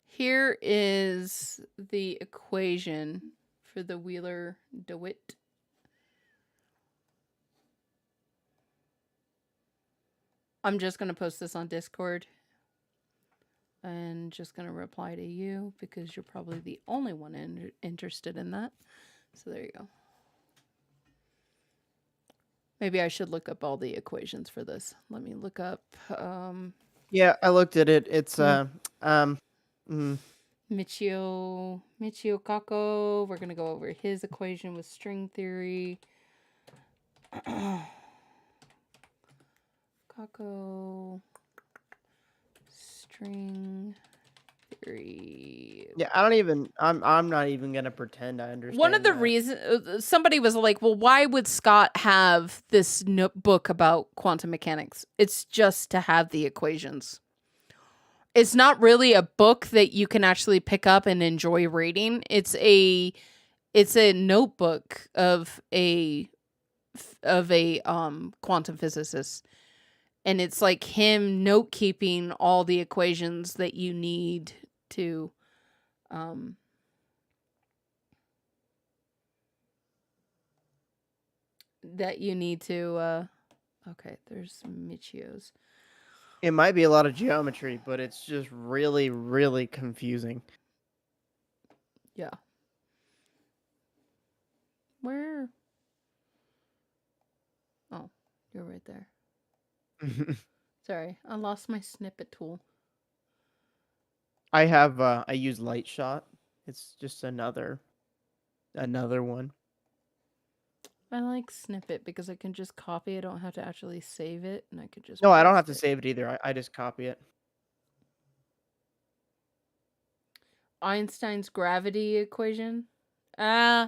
Here is the equation for the Wheeler-DeWitt. I'm just going to post this on Discord and just going to reply to you because you're probably the only one interested in that. So there you go. Maybe I should look up all the equations for this. Let me look up. Yeah, I looked at it. It's Michio Kako. We're gonna go over his equation with string theory. Kako string theory. Yeah, I'm not even gonna pretend I understand. One of the reasons somebody was like, well, why would Scott have this book about quantum mechanics? It's just to have the equations. It's not really a book that you can actually pick up and enjoy reading. It's a notebook of a quantum physicist. And it's like him note keeping all the equations that you need to okay, there's Michio's. It might be a lot of geometry, but it's just really, really confusing. Yeah. Where? Oh, you're right there. Sorry, I lost my snippet tool. I use Light Shot. It's just another one. I like Snippet because I can just copy. I don't have to actually save it, and I could just. No, I don't have to save it either. I just copy it. Einstein's gravity equation. A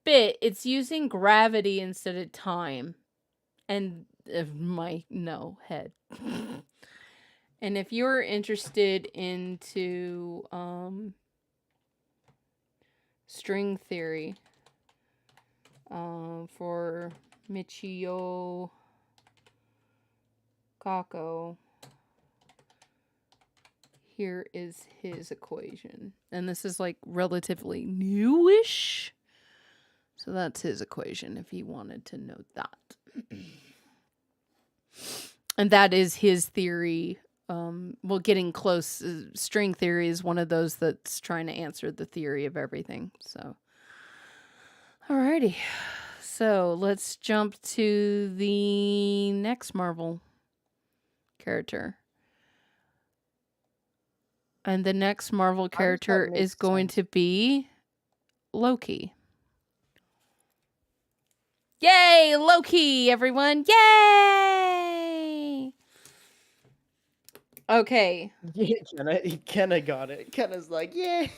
bit. It's using gravity instead of time, and my head. And if you're interested into String theory. For Michio Kaku. Here is his equation. And this is like relatively newish. So that's his equation if he wanted to note that. And that is his theory. Well, getting close. String theory is one of those that's trying to answer the theory of everything. So, alrighty. So let's jump to the next Marvel character. And the next Marvel character is going to be Loki. Yay, Loki, everyone. Yay! Okay. Yeah, Kenna got it. Kenna's like, yay.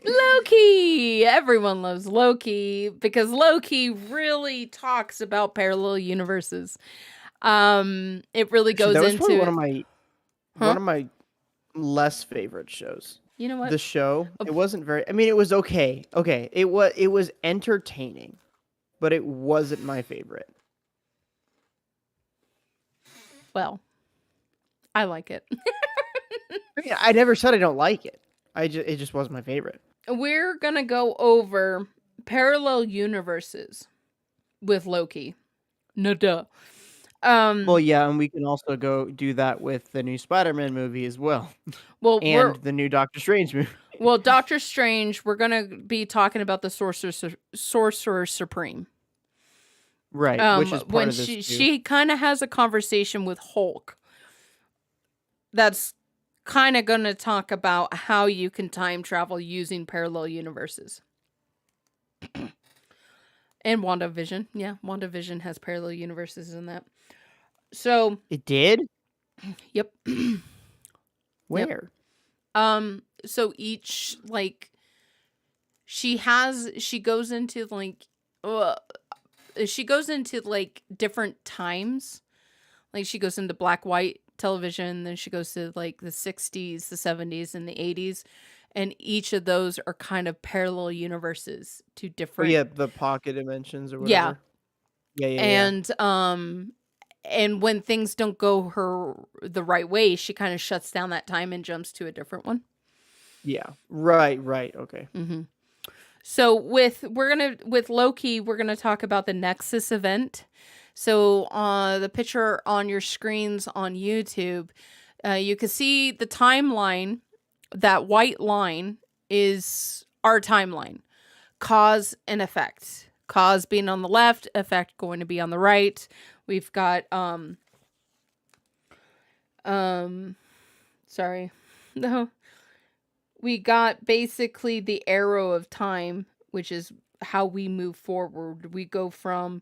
Loki! Everyone loves Loki because Loki really talks about parallel universes. It really goes that was into probably one of my less favorite shows. You know what? The show, it wasn't very. I mean, it was okay. Okay, it was entertaining, but it wasn't my favorite. Well, I like it. I mean, I never said I don't like it. It just wasn't my favorite. We're gonna go over parallel universes with Loki. No duh. Well, yeah, and we can also go do that with the new Spider-Man movie as well. Well, and the new Doctor Strange movie. Well, Doctor Strange, we're gonna be talking about the Sorcerer Supreme. Right, which is part when of this too. she kind of has a conversation with Hulk. That's kind of going to talk about how you can time travel using parallel universes. And WandaVision. Yeah, WandaVision has parallel universes in that. So it did? Yep. Where? Yep. So each she goes into different times. Like she goes into black white television, then she goes to like the 60s, the 70s, and the 80s, and each of those are kind of parallel universes to different. Oh, yeah, the pocket dimensions or whatever. Yeah. And when things don't go the right way, she kind of shuts down that time and jumps to a different one. Yeah. Right. Okay. Mm-hmm. So with Loki, we're gonna talk about the Nexus event. So the picture on your screens on YouTube, you can see the timeline. That white line is our timeline. Cause and effect. Cause being on the left, effect going to be on the right. We've got we got basically the arrow of time, which is how we move forward. We go from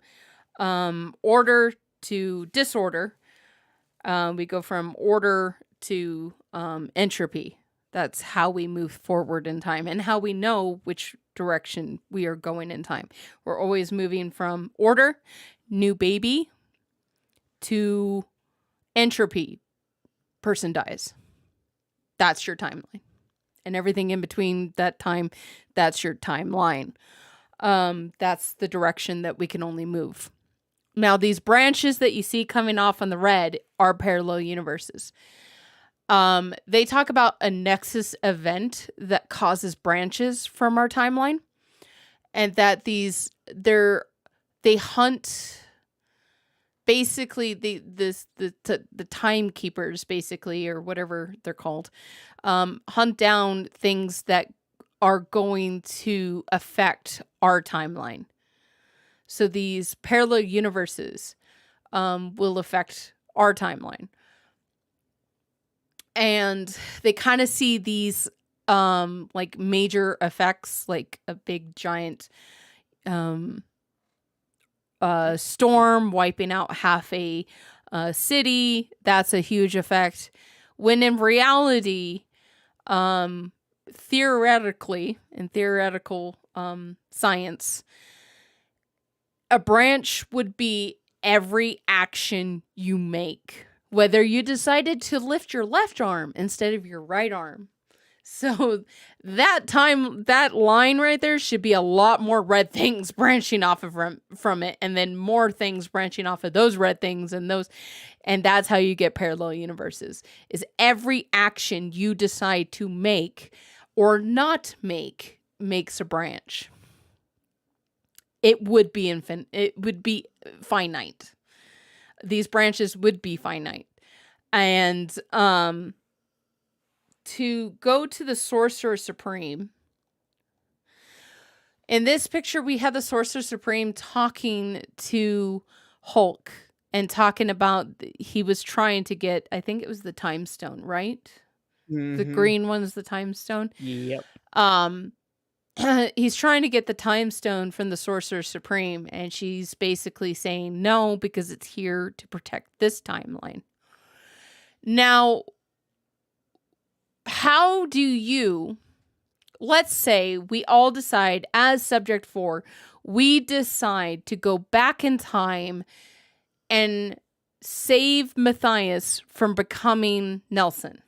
order to disorder. We go from order to entropy. That's how we move forward in time and how we know which direction we are going in time. We're always moving from order, new baby, to entropy, person dies. That's your timeline. And everything in between that time, that's your timeline. That's the direction that we can only move. Now, these branches that you see coming off on the red are parallel universes. They talk about a nexus event that causes branches from our timeline, and that they hunt basically the timekeepers, basically, or whatever they're called, hunt down things that are going to affect our timeline. So these parallel universes will affect our timeline. And they kind of see these major effects, like a big giant storm wiping out half a city. That's a huge effect. When in reality, theoretically, in theoretical science, a branch would be every action you make. Whether you decided to lift your left arm instead of your right arm. So that line right there should be a lot more red things branching off of from it, and then more things branching off of those red things and that's how you get parallel universes. Is every action you decide to make or not make makes a branch. It would be it would be finite. These branches would be finite. And to go to the Sorcerer Supreme. In this picture, we have the Sorcerer Supreme talking to Hulk and talking about he was trying to get, I think it was the Time Stone, right? The green one's the Time Stone. Yep. He's trying to get the Time Stone from the Sorcerer Supreme, and she's basically saying no because it's here to protect this timeline. Now, how do you, let's say we all decide as subject 4, we decide to go back in time and save Matthias from becoming Nelson.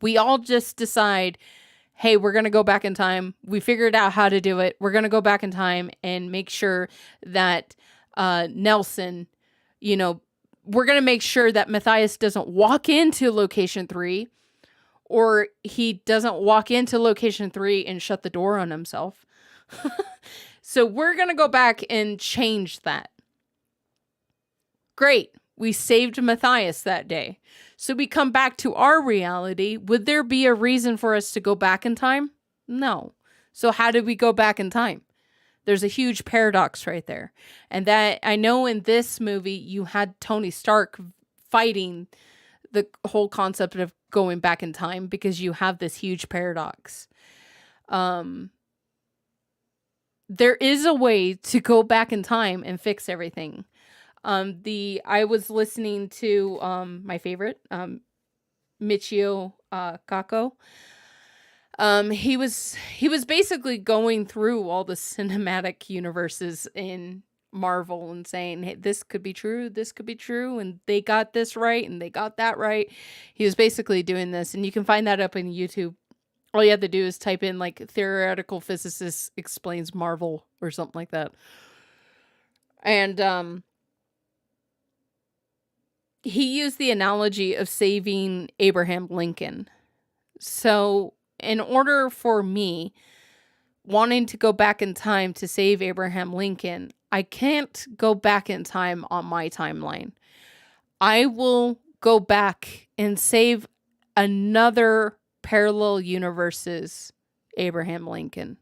We all just decide, hey, we're going to go back in time. We figured out how to do it. We're going to go back in time and make sure that Nelson, we're going to make sure that Matthias doesn't walk into location 3, or he doesn't walk into location 3 and shut the door on himself. So we're going to go back and change that. Great. We saved Matthias that day. So we come back to our reality. Would there be a reason for us to go back in time? No. So how did we go back in time? There's a huge paradox right there. And that, I know in this movie, you had Tony Stark fighting the whole concept of going back in time because you have this huge paradox. There is a way to go back in time and fix everything. I was listening to my favorite, Michio Kaku. He was basically going through all the cinematic universes in Marvel and saying, hey, this could be true, and they got this right, and they got that right. He was basically doing this, and you can find that up in YouTube. All you have to do is type in, like, theoretical physicist explains Marvel or something like that. And he used the analogy of saving Abraham Lincoln. So in order for me wanting to go back in time to save Abraham Lincoln, I can't go back in time on my timeline. I will go back and save another parallel universe's Abraham Lincoln.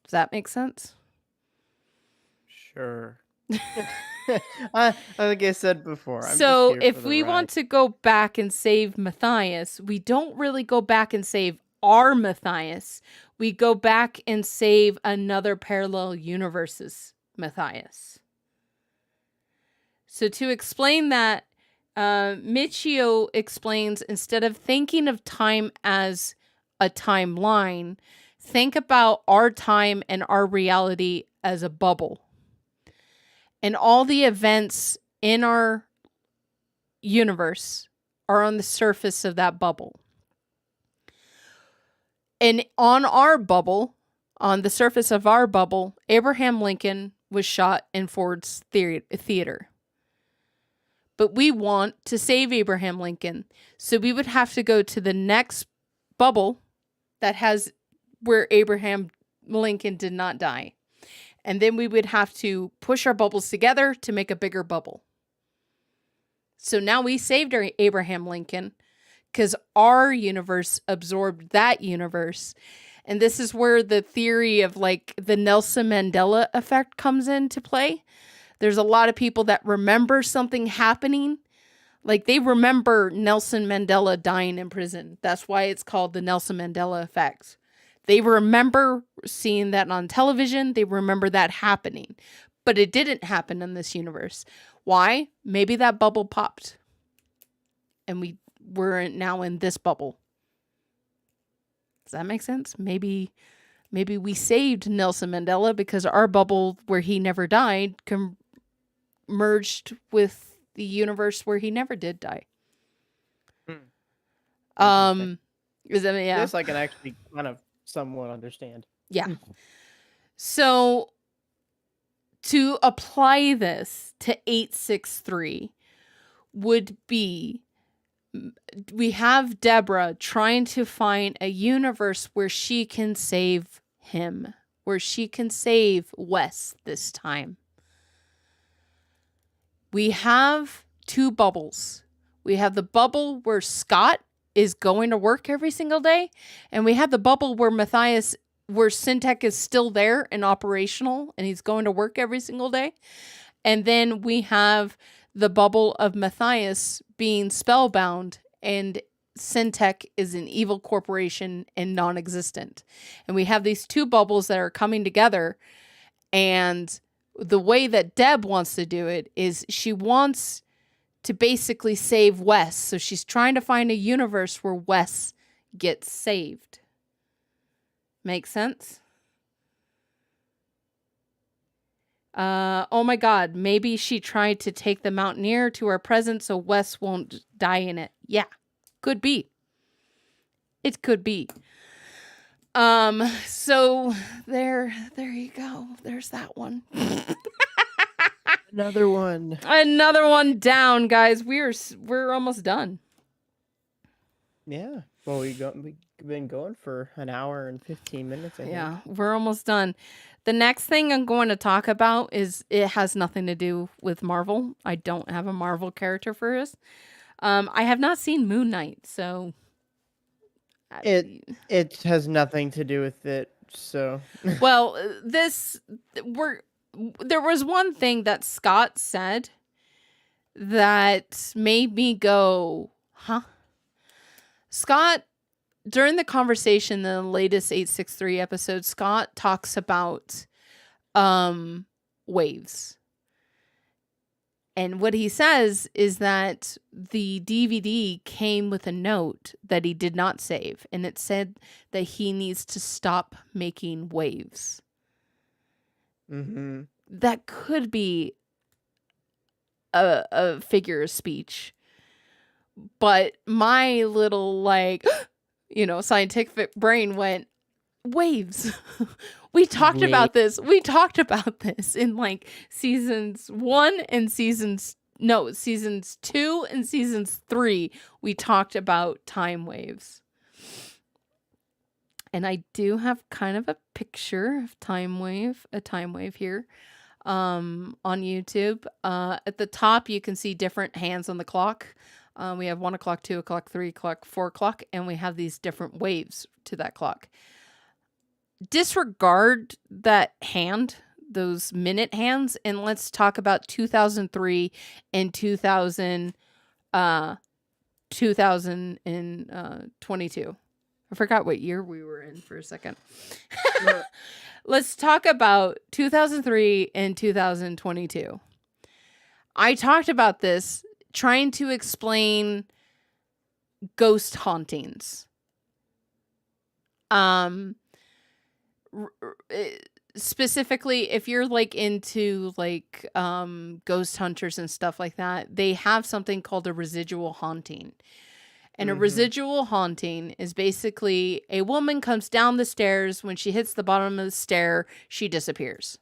Does that make sense? Sure. I think I said before. So if we want to go back and save Matthias, we don't really go back and save our Matthias. We go back and save another parallel universe's Matthias. So to explain that, Michio explains, instead of thinking of time as a timeline, think about our time and our reality as a bubble. And all the events in our universe are on the surface of that bubble. And on our bubble, on the surface of our bubble, Abraham Lincoln was shot in Ford's theater. But we want to save Abraham Lincoln. So we would have to go to the next bubble that has where Abraham Lincoln did not die. And then we would have to push our bubbles together to make a bigger bubble. So now we saved our Abraham Lincoln because our universe absorbed that universe. And this is where the theory of, like, the Nelson Mandela effect comes into play. There's a lot of people that remember something happening. Like, they remember Nelson Mandela dying in prison. That's why it's called the Nelson Mandela effect. They remember seeing that on television. They remember that happening. But it didn't happen in this universe. Why? Maybe that bubble popped. And we're now in this bubble. Does that make sense? Maybe we saved Nelson Mandela because our bubble where he never died merged with the universe where he never did die. Is that, yeah. This I can actually kind of somewhat understand. Yeah. So to apply this to 863 would be, we have Deborah trying to find a universe where she can save him, where she can save Wes this time. We have two bubbles. We have the bubble where Scott is going to work every single day, and we have the bubble where Matthias, where Syntec is still there and operational, and he's going to work every single day. And then we have the bubble of Matthias being spellbound, and Syntec is an evil corporation and non-existent. And we have these two bubbles that are coming together, and the way that Deb wants to do it is she wants to basically save Wes. So she's trying to find a universe where Wes gets saved. Make sense? Oh my God, maybe she tried to take the Mountaineer to her present so Wes won't die in it. Yeah, could be. It could be. So there you go. There's that one. Another one. Another one down, guys. We're almost done. Yeah. Well, we've been going for an hour and 15 minutes, I think. Yeah, we're almost done. The next thing I'm going to talk about is, it has nothing to do with Marvel. I don't have a Marvel character for us. I have not seen Moon Knight, so It has nothing to do with it, so. Well, there was one thing that Scott said that made me go, huh? Scott, during the conversation in the latest 863 episode, Scott talks about waves. And what he says is that the DVD came with a note that he did not save, and it said that he needs to stop making waves. Mm-hmm. That could be a figure of speech. But my little, scientific brain went, waves. We talked about this. We talked about this in seasons 1 and seasons 2 and seasons 3. We talked about time waves. And I do have kind of a picture of a time wave here on YouTube. At the top, you can see different hands on the clock. We have 1 o'clock, 2 o'clock, 3 o'clock, 4 o'clock, and we have these different waves to that clock. Disregard that hand, those minute hands, and let's talk about 2003 and 2022. I forgot what year we were in for a second. Let's talk about 2003 and 2022. I talked about this trying to explain ghost hauntings. Specifically, if you're into ghost hunters and stuff like that, they have something called a residual haunting. And a residual haunting is basically a woman comes down the stairs. When she hits the bottom of the stair, she disappears.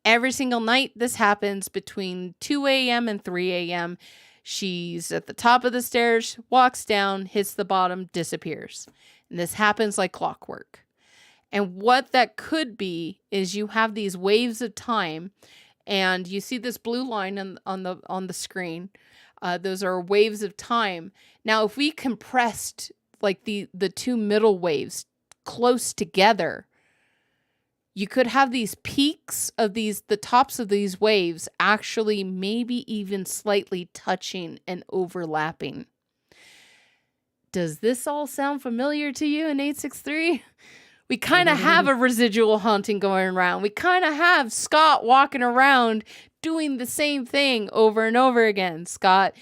Every single night, this happens between 2 a.m. and 3 a.m. She's at the top of the stairs, walks down, hits the bottom, disappears. And this happens like clockwork. And what that could be is you have these waves of time, and you see this blue line on the screen. Those are waves of time. Now, if we compressed the two middle waves close together, you could have these peaks of the tops of these waves actually maybe even slightly touching and overlapping. Does this all sound familiar to you in 863? We kind of have a residual haunting going around. We kind of have Scott walking around doing the same thing over and over again. Scott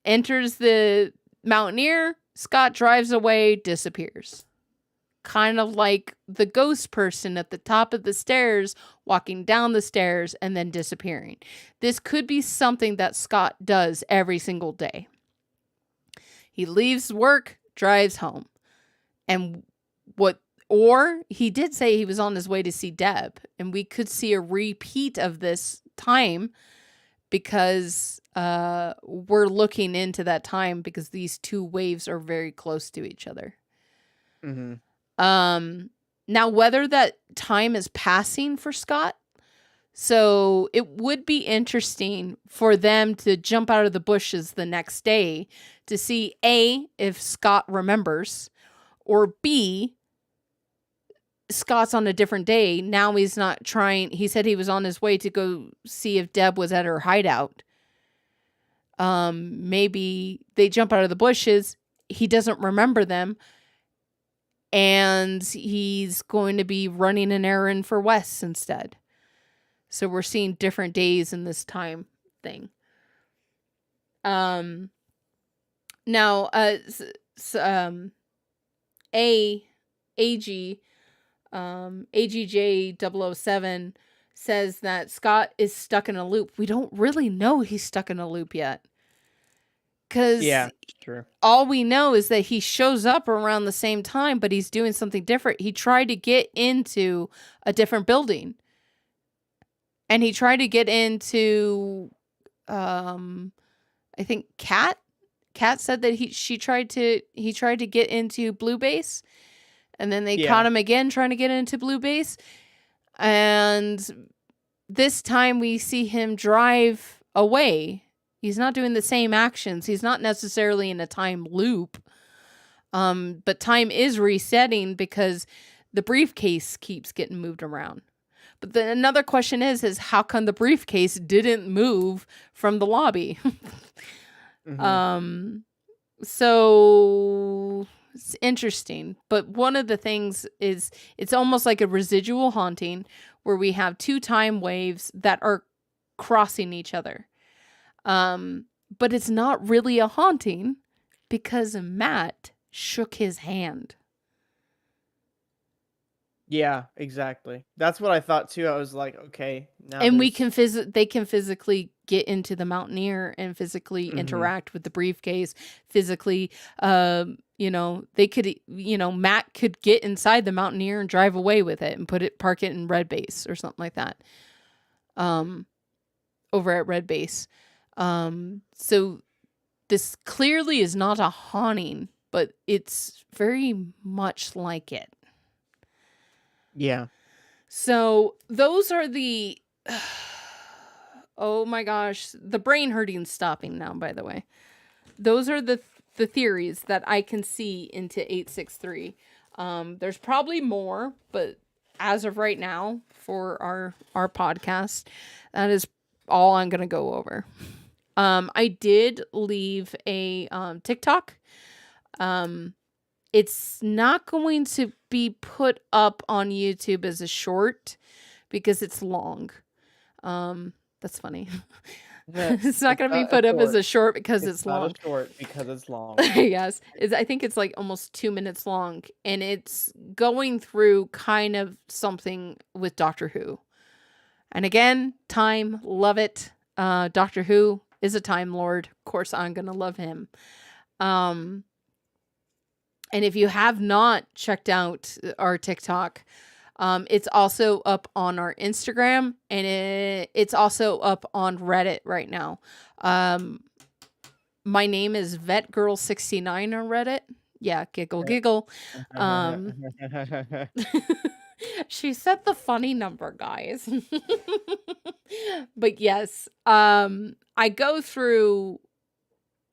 enters the Mountaineer. Scott drives away, disappears. Kind of like the ghost person at the top of the stairs, walking down the stairs and then disappearing. This could be something that Scott does every single day. He leaves work, drives home. And or he did say he was on his way to see Deb, and we could see a repeat of this time because we're looking into that time because these two waves are very close to each other. Mm-hmm. Now, whether that time is passing for Scott, so it would be interesting for them to jump out of the bushes the next day to see A, if Scott remembers, or B, Scott's on a different day. Now he's not trying. He said he was on his way to go see if Deb was at her hideout. Maybe they jump out of the bushes. He doesn't remember them. And he's going to be running an errand for Wes instead. So we're seeing different days in this time thing. Now, AGJ007 says that Scott is stuck in a loop. We don't really know he's stuck in a loop yet. Because true. All we know is that he shows up around the same time, but he's doing something different. He tried to get into a different building. And he tried to get into, I think Kat said that he tried to get into Blue Base. And then they caught him again trying to get into Blue Base. And this time we see him drive away. He's not doing the same actions. He's not necessarily in a time loop. But time is resetting because the briefcase keeps getting moved around. But then another question is how come the briefcase didn't move from the lobby? Mm-hmm. So it's interesting. But one of the things is it's almost like a residual haunting where we have two time waves that are crossing each other. But it's not really a haunting because Matt shook his hand. Yeah, exactly. That's what I thought too. I was like, okay, now And we can they can physically get into the Mountaineer and physically Mhm. interact with the briefcase. Physically, they could, Matt could get inside the Mountaineer and drive away with it and park it in Red Base or something like that. Over at Red Base. So this clearly is not a haunting, but it's very much like it. Yeah. So those are the, oh my gosh, the brain hurting's stopping now, by the way. Those are the theories that I can see into 863. There's probably more, but as of right now for our podcast, that is all I'm going to go over. I did leave a TikTok. It's not going to be put up on YouTube as a short because it's long. That's funny. It's not going to be put up as a short because it's long. Not a short because it's long. Yes. I think it's like almost 2 minutes long. And it's going through kind of something with Doctor Who. And again, time, love it. Doctor Who is a Time Lord. Of course, I'm going to love him. And if you have not checked out our TikTok, it's also up on our Instagram and it's also up on Reddit right now. My name is VetGirl69 on Reddit. Yeah, giggle. She said the funny number, guys. But yes, I go through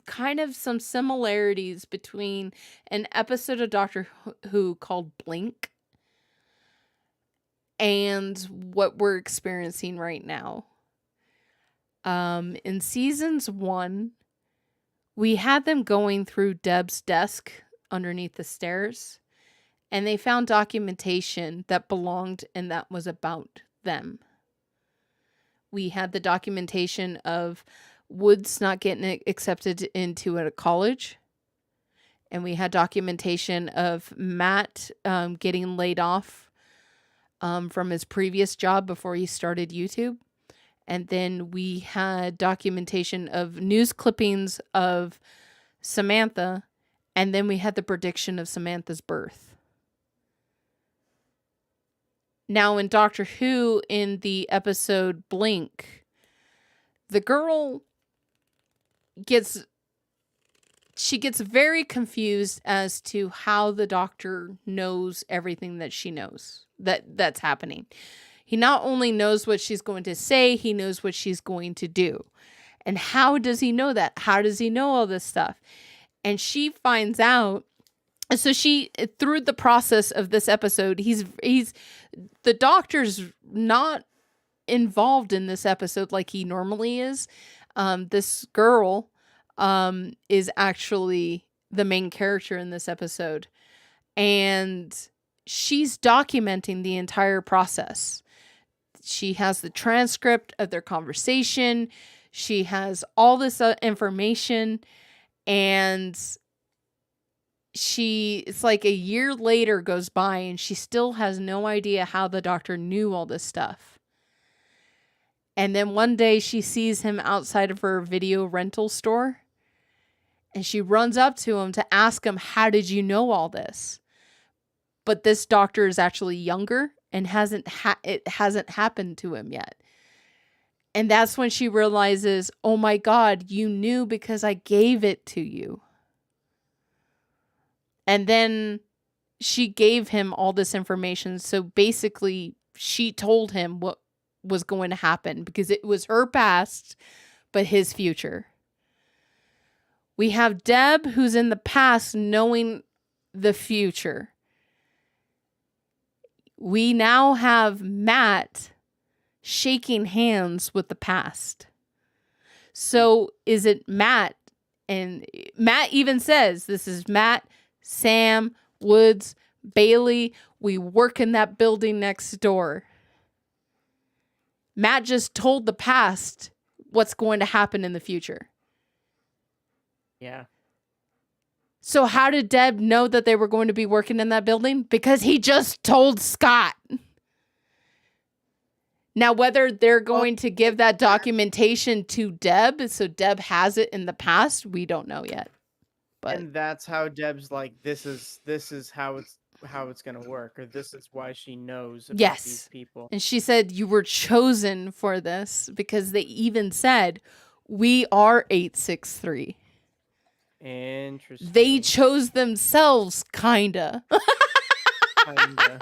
kind of some similarities between an episode of Doctor Who called Blink and what we're experiencing right now. In seasons 1, we had them going through Deb's desk underneath the stairs, and they found documentation that belonged and that was about them. We had the documentation of Woods not getting accepted into a college. And we had documentation of Matt getting laid off from his previous job before he started YouTube. And then we had documentation of news clippings of Samantha And then we had the prediction of Samantha's birth. Now in Doctor Who, in the episode Blink, the girl gets very confused as to how the Doctor knows everything that she knows that's happening. He not only knows what she's going to say, he knows what she's going to do. And how does he know that? How does he know all this stuff? And she finds out. So she, through the process of this episode, the Doctor's not involved in this episode like he normally is. This girl is actually the main character in this episode, and she's documenting the entire process. She has the transcript of their conversation. She has all this information, and it's like a year later goes by and she still has no idea how the Doctor knew all this stuff. And then one day she sees him outside of her video rental store, and she runs up to him to ask him, how did you know all this? But this Doctor is actually younger and it hasn't happened to him yet. And that's when she realizes, oh my God, you knew because I gave it to you. And then she gave him all this information. So basically, she told him what was going to happen because it was her past, but his future. We have Deb, who's in the past, knowing the future. We now have Matt shaking hands with the past. So is it Matt? And Matt even says, this is Matt, Sam, Woods, Bailey. We work in that building next door. Matt just told the past what's going to happen in the future. Yeah. So how did Deb know that they were going to be working in that building? Because he just told Scott. Now, whether they're going to give that documentation to Deb, so Deb has it in the past, we don't know yet. But And that's how Deb's like, this is how it's gonna work, or this is why she knows about these people. And she said, you were chosen for this, because they even said, we are 863. Interesting. They chose themselves, kinda. Kinda.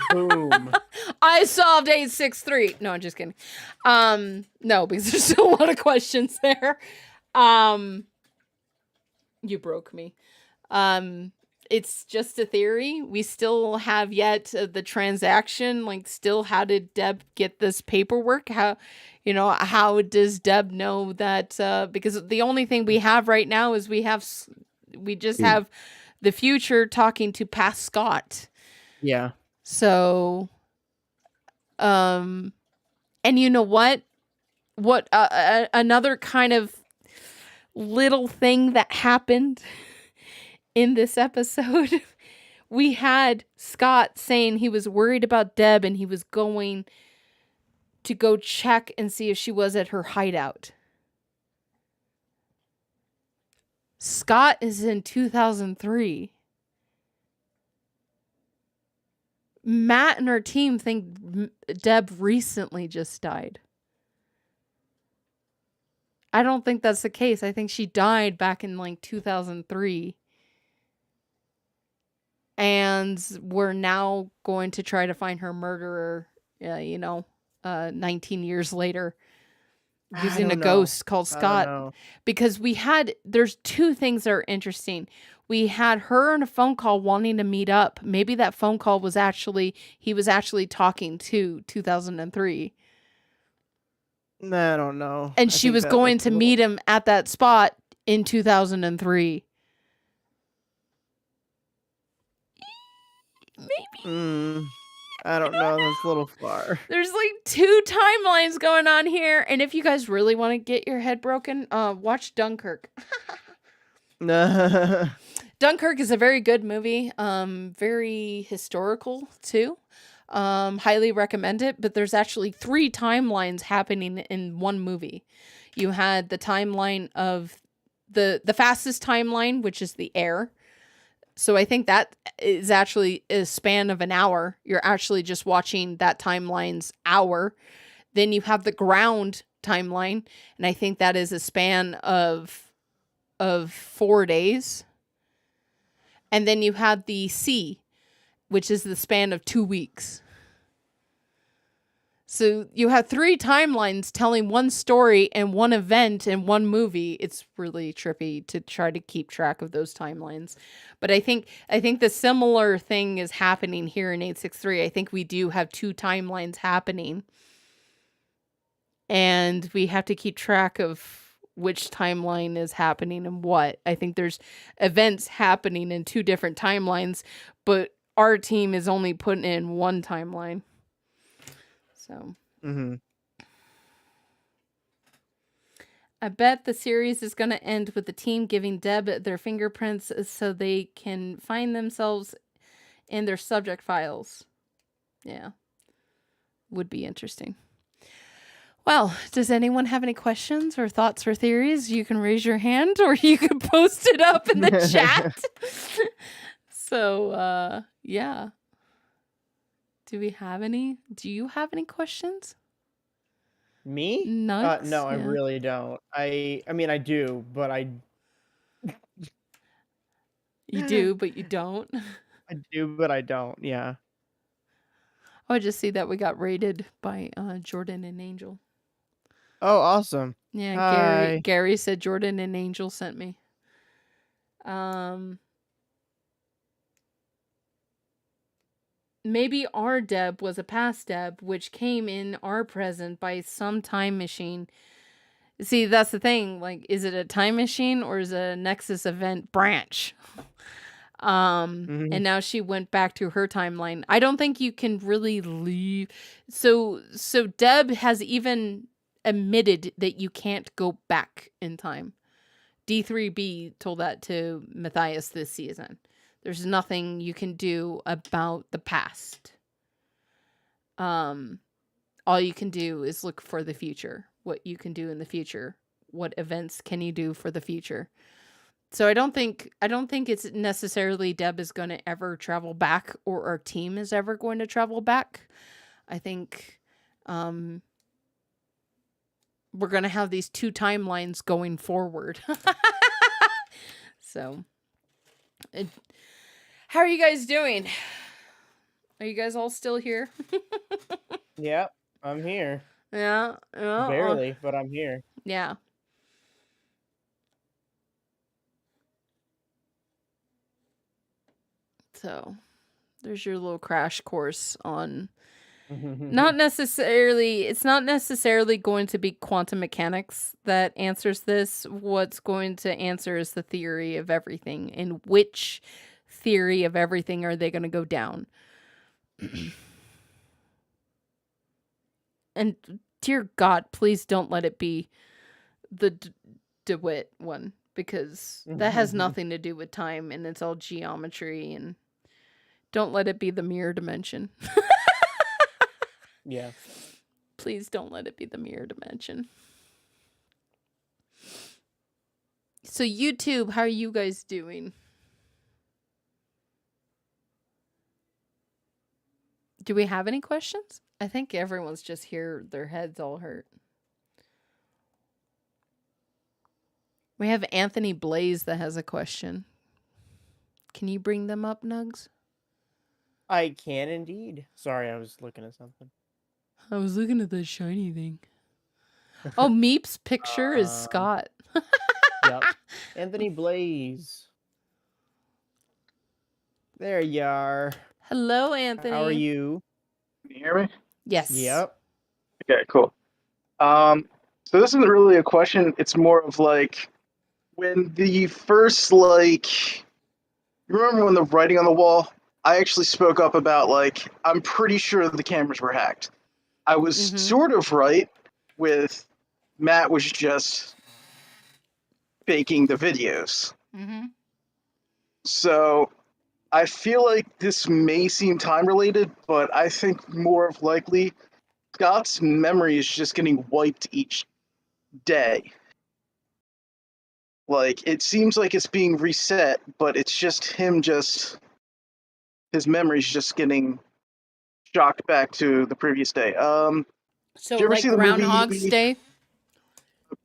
Boom. I solved 863. No, I'm just kidding. No, because there's still a lot of questions there. You broke me. It's just a theory. We still have yet the transaction. Like, still, how did Deb get this paperwork? How does Deb know that? Because the only thing we have right now is we just have the future talking to past Scott. Yeah. So, and you know what? Another kind of little thing that happened in this episode, we had Scott saying he was worried about Deb and he was going to go check and see if she was at her hideout. Scott is in 2003. Matt and her team think Deb recently just died. I don't think that's the case. I think she died back in like 2003. And we're now going to try to find her murderer, 19 years later, using a ghost called Scott. Because there's two things that are interesting. We had her on a phone call wanting to meet up. Maybe that phone call was he was actually talking to 2003. I don't know. And she was going to meet him at that spot in 2003. Maybe. I don't know. That's a little far. There's like two timelines going on here. And if you guys really want to get your head broken, watch Dunkirk. Dunkirk is a very good movie. Very historical too. Highly recommend it. But there's actually 3 timelines happening in one movie. You had the timeline of the fastest timeline, which is the air. So I think that is actually a span of an hour. You're actually just watching that timeline's hour. Then you have the ground timeline, and I think that is a span of 4 days. And then you had the sea, which is the span of 2 weeks. So you have 3 timelines telling one story and one event and one movie. It's really trippy to try to keep track of those timelines. But I think the similar thing is happening here in 863. I think we do have 2 timelines happening. And we have to keep track of which timeline is happening and what. I think there's events happening in 2 different timelines, but our team is only putting in one timeline. So, I bet the series is going to end with the team giving Deb their fingerprints so they can find themselves in their subject files. Yeah. Would be interesting. Well, does anyone have any questions or thoughts or theories? You can raise your hand or you can post it up in the chat. So, yeah. Do we have any? Do you have any questions? Me? Nugs? No, I really don't. I mean, I do, but You do, but you don't. I do, but I don't. Yeah. Oh, I just see that we got rated by Jordan and Angel. Oh, awesome. Yeah, Hi. Gary said Jordan and Angel sent me. Maybe our Deb was a past Deb, which came in our present by some time machine. See, that's the thing. Like, is it a time machine or is it a Nexus event branch? And now she went back to her timeline. I don't think you can really leave. So Deb has even admitted that you can't go back in time. D3B told that to Matthias this season. There's nothing you can do about the past. All you can do is look for the future. What you can do in the future. What events can you do for the future? So I don't think it's necessarily Deb is going to ever travel back or our team is ever going to travel back. I think we're going to have these 2 timelines going forward. So how are you guys doing? Are you guys all still here? Yep, I'm here. Yeah. Barely, but I'm here. Yeah. So, there's your little crash course on it's not necessarily going to be quantum mechanics that answers this. What's going to answer is the theory of everything. And which theory of everything are they going to go down? And dear God, please don't let it be the DeWitt one, because that has nothing to do with time and it's all geometry, and don't let it be the mirror dimension. Yeah. Please don't let it be the mirror dimension. So YouTube, how are you guys doing? Do we have any questions? I think everyone's just here, their heads all hurt. We have Anthony Blaze that has a question. Can you bring them up, Nugs? I can indeed. Sorry, I was looking at something. I was looking at the shiny thing. Oh, Meep's picture is Scott. Yep. Anthony Blaze. There you are. Hello, Anthony. How are you? Can you hear me? Yes. Yep. Okay, cool. So this isn't really a question. It's more of like when the first, like, you remember when the writing on the wall? I actually spoke up about, like, I'm pretty sure the cameras were hacked. I was sort of right with Matt was just faking the videos. So I feel like this may seem time related, but I think more of likely Scott's memory is just getting wiped each day. Like, it seems like it's being reset, but it's just him his memory's just getting shocked back to the previous day. So did you ever like see the movie Groundhog's Day?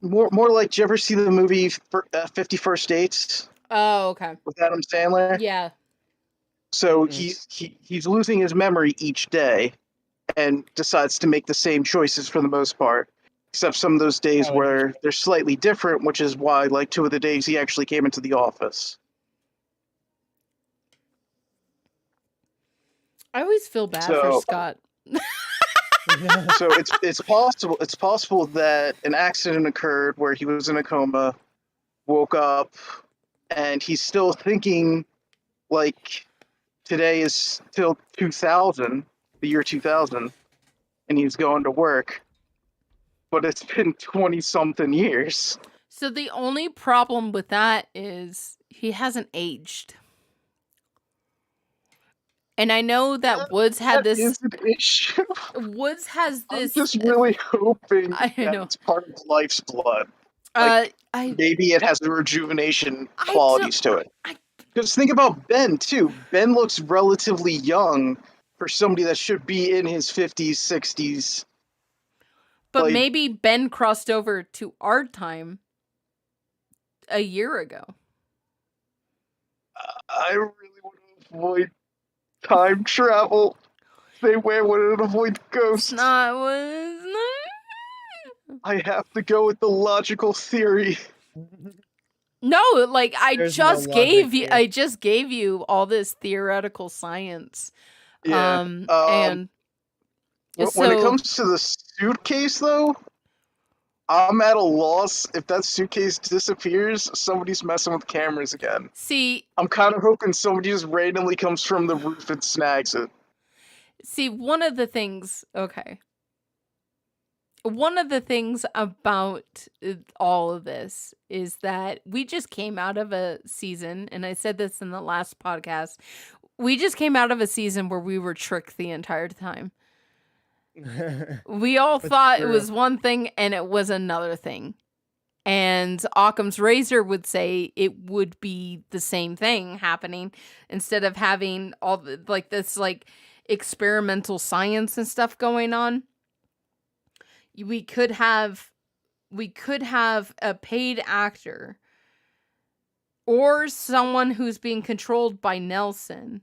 more like, did you ever see the movie 50 First Dates Oh, okay. with Adam Sandler? Yeah. So Mm-mm. he's losing his memory each day and decides to make the same choices for the most part, except some of those days Oh, where they're slightly different, which is why, like, 2 of the days he actually came into the office. I always feel bad for So Scott. so it's possible that an accident occurred where he was in a coma, woke up, and he's still thinking like today is still 2000, the year 2000, and he's going to work, but it's been 20 something years. So the only problem with that is he hasn't aged. And I know that Woods had That this. is an issue. Woods has I'm this. just really hoping I that know. it's part of life's blood. Like, I maybe it has the rejuvenation I qualities to it. I- Because think about Ben, too. Ben looks relatively young for somebody that should be in his 50s, 60s. but Like, maybe Ben crossed over to our time a year ago. I really want to avoid time travel. Same way I want to avoid ghosts. It's not. I have to go with the logical theory. No, like I There's no just logic gave you. here. I just gave you all this theoretical science. Yeah. And When it so comes to the suitcase, though, I'm at a loss. If that suitcase disappears, somebody's messing with cameras again. see, I'm kind of hoping somebody just randomly comes from the roof and snags it. one of the things. Okay. One of the things about all of this is that we just came out of a season, and I said this in the last podcast. We just came out of a season where we were tricked the entire time. We all That's thought it true. was one thing and it was another thing. And Occam's razor would say it would be the same thing happening instead of having all the, like this like experimental science and stuff going on. We could have a paid actor or someone who's being controlled by Nelson.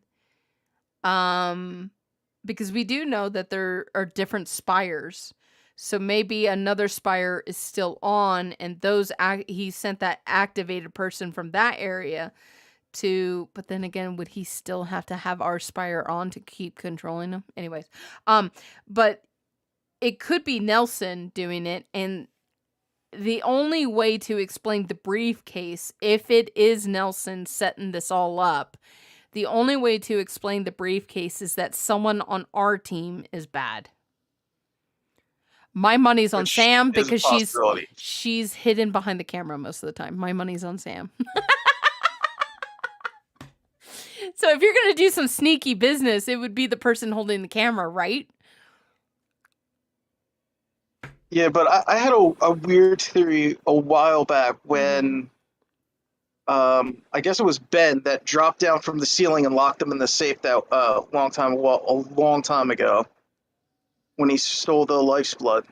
Because we do know that there are different spires. So maybe another spire is still on, and he sent that activated person from that area to. But then again, would he still have to have our spire on to keep controlling him? Anyways, but it could be Nelson doing it, and the only way to explain the briefcase, if it is Nelson setting this all up, the only way to explain the briefcase is that someone on our team is bad. My money's on Which Sam is a because possibility. she's hidden behind the camera most of the time. My money's on Sam. So if you're going to do some sneaky business, it would be the person holding the camera, right? Yeah, but I had a weird theory a while back when I guess it was Ben that dropped down from the ceiling and locked them in the safe that a long time ago when he stole the life's blood.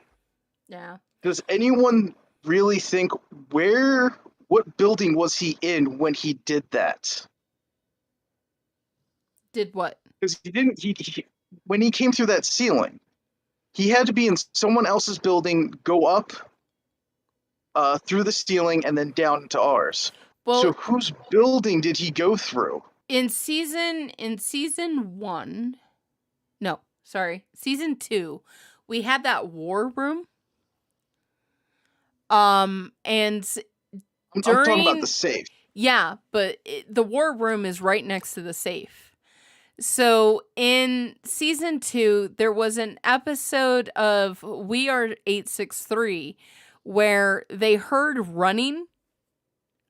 Yeah. Does anyone really think what building was he in when he did that? Did what? Because when he came through that ceiling, he had to be in someone else's building, go up through the ceiling, and then down into ours. Well, So whose building did he go through? in season 1, no, sorry, season 2, we had that war room. And I'm talking about during the safe. yeah, but the war room is right next to the safe. So in season 2, there was an episode of We Are 863 where they heard running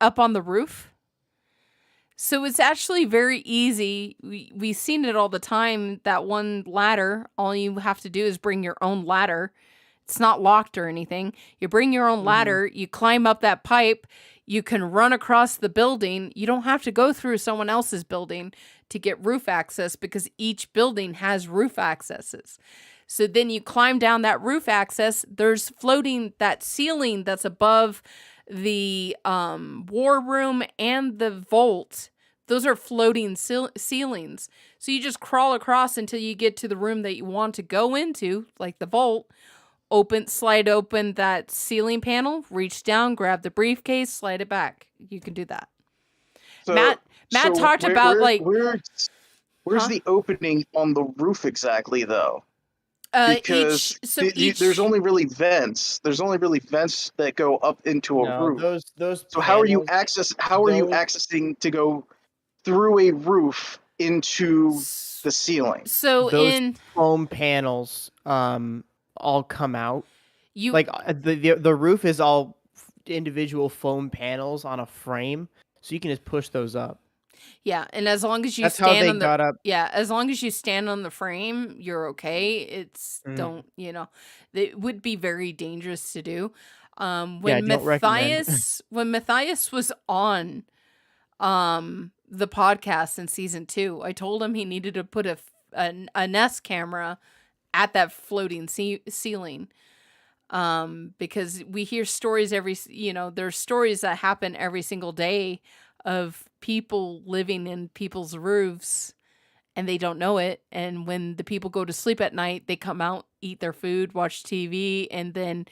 up on the roof. So it's actually very easy. We've seen it all the time. That one ladder, all you have to do is bring your own ladder. It's not locked or anything. You bring your own ladder, you climb up that pipe, you can run across the building. You don't have to go through someone else's building to get roof access because each building has roof accesses. So then you climb down that roof access. There's floating that ceiling that's above the war room and the vault. Those are floating ceilings. So you just crawl across until you get to the room that you want to go into, like the vault. Slide open that ceiling panel, reach down, grab the briefcase, slide it back. You can do that. So, Matt talked about where's the opening on the roof exactly though? Because there's only really vents. There's only really vents that go up into a roof. Those. So how are you accessing to go through a roof into the ceiling? So those foam panels all come out. The roof is all individual foam panels on a frame, so you can just push those up. Yeah, and as long as you as long as you stand on the frame, you're okay. It's it would be very dangerous to do. When Matthias was on the podcast in season 2, I told him he needed to put a Nest camera at that floating ceiling. Because we hear stories there's stories that happen every single day of people living in people's roofs and they don't know it. And when the people go to sleep at night, they come out, eat their food, watch TV. And then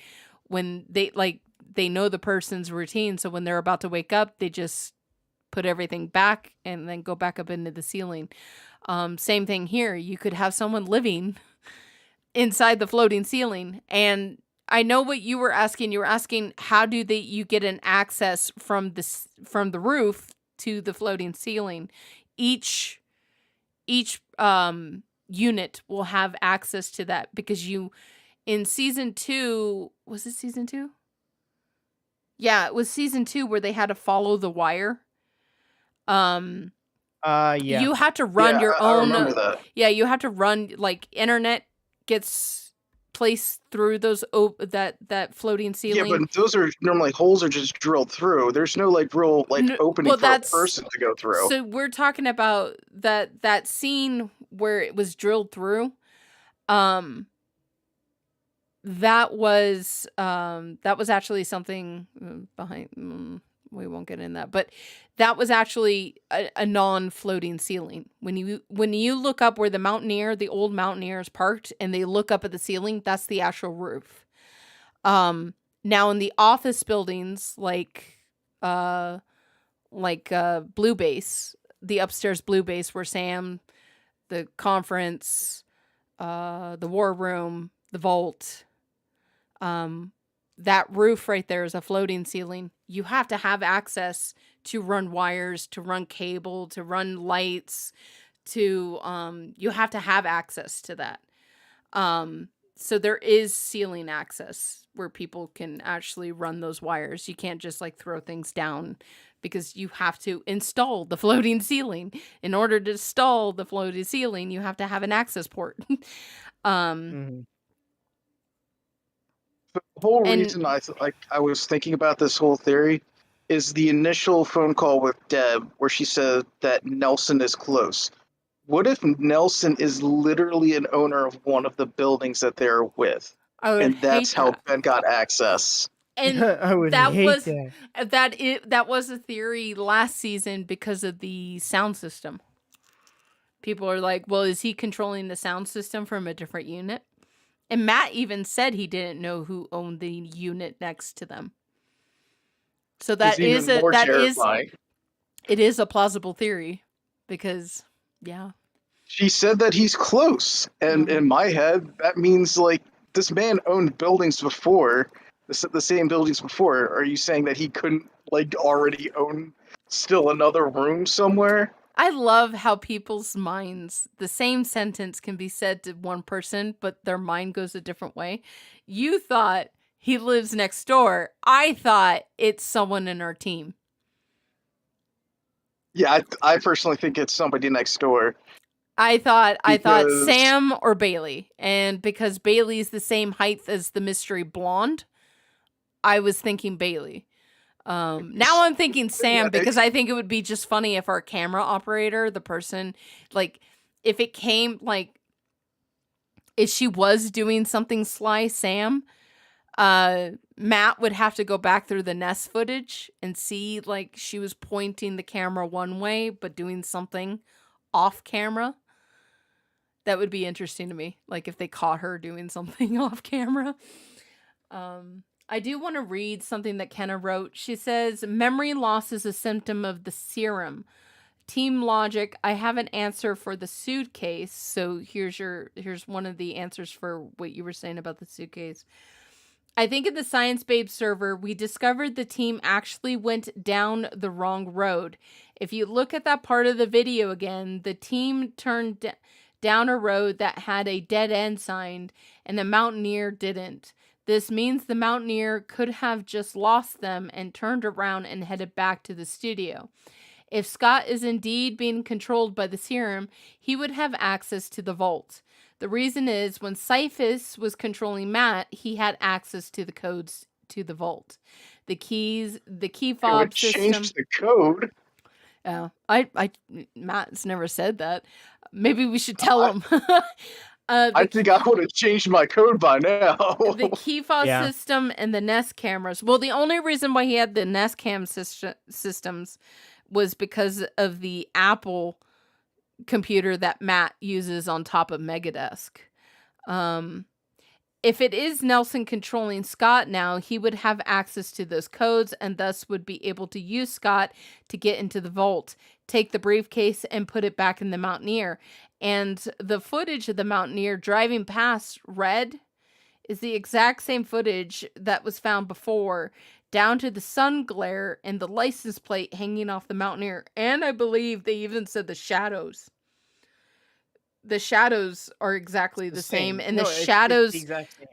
when they know the person's routine. So when they're about to wake up, they just put everything back and then go back up into the ceiling. Same thing here. You could have someone living inside the floating ceiling. And I know what you were asking. You were asking how do you get an access from the roof to the floating ceiling. Each unit will have access to that because in season 2, was it season 2? Yeah, it was season 2 where they had to follow the wire. You have to run your own. I remember that. Yeah, you have to run internet gets placed through those that floating ceiling. Yeah, but those are normally holes are just drilled through. There's no real opening for a person to go through. So we're talking about that scene where it was drilled through. That was actually something behind. We won't get in that, but that was actually a non-floating ceiling. When you look up where the old Mountaineer is parked, and they look up at the ceiling, that's the actual roof. Now in the office buildings, like Blue Base, the upstairs Blue Base where Sam, the conference, the war room, the vault, that roof right there is a floating ceiling. You have to have access to run wires, to run cable, to run lights, you have to have access to that. So there is ceiling access where people can actually run those wires. You can't just throw things down because you have to install the floating ceiling. In order to install the floating ceiling, you have to have an access port. The whole reason I was thinking about this whole theory is the initial phone call with Deb where she said that Nelson is close. What if Nelson is literally an owner of one of the buildings that they're with? And that's how Ben got access. And I would hate that was a theory last season because of the sound system. People are like, well, is he controlling the sound system from a different unit? And Matt even said he didn't know who owned the unit next to them. So it is a plausible theory because, yeah. She said that he's close. And in my head, that means this man owned buildings before, the same buildings before. Are you saying that he couldn't already own still another room somewhere? I love how people's minds, the same sentence can be said to one person, but their mind goes a different way. You thought he lives next door. I thought it's someone in our team. Yeah, I personally think it's somebody next door. I thought Because- Sam or Bailey, and because Bailey's the same height as the mystery blonde, I was thinking Bailey. Now I'm thinking Sam because I think it would be just funny if our camera operator, the person, like, if it came, like, if she was doing something sly, Sam, Matt would have to go back through the Nest footage and see, like, she was pointing the camera one way, but doing something off camera. That would be interesting to me. Like, if they caught her doing something off camera. I do want to read something that Kenna wrote. She says, memory loss is a symptom of the serum. Team Logic, I have an answer for the suitcase. So here's one of the answers for what you were saying about the suitcase. I think in the Science Babe server, we discovered the team actually went down the wrong road. If you look at that part of the video again, the team turned down a road that had a dead end sign, and the Mountaineer didn't. This means the Mountaineer could have just lost them and turned around and headed back to the studio. If Scott is indeed being controlled by the serum, he would have access to the vault. The reason is when Cyphus was controlling Matt, he had access to the codes to the vault. The key fob system. Changed the code. Matt's never said that. Maybe we should tell him. I think I would have changed my code by now. The key fob system and the Nest cameras. Well, the only reason why he had the Nest cam systems was because of the Apple computer that Matt uses on top of Megadesk. If it is Nelson controlling Scott now, he would have access to those codes and thus would be able to use Scott to get into the vault, take the briefcase, and put it back in the Mountaineer. And the footage of the Mountaineer driving past Red is the exact same footage that was found before, down to the sun glare and the license plate hanging off the Mountaineer. And I believe they even said the shadows. The shadows are exactly the same. And it's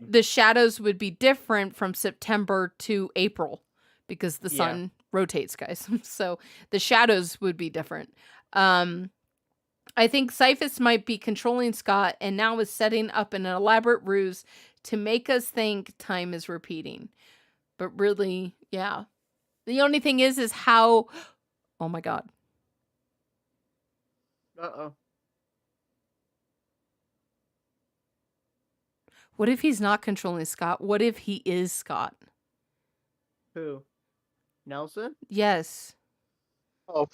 the shadows would be different from September to April because the sun rotates, guys. So the shadows would be different. I think Cyphus might be controlling Scott and now is setting up an elaborate ruse to make us think time is repeating. But really, yeah. The only thing is how... Oh my god. Uh-oh. What if he's not controlling Scott? What if he is Scott? Who? Nelson? Yes. Oh.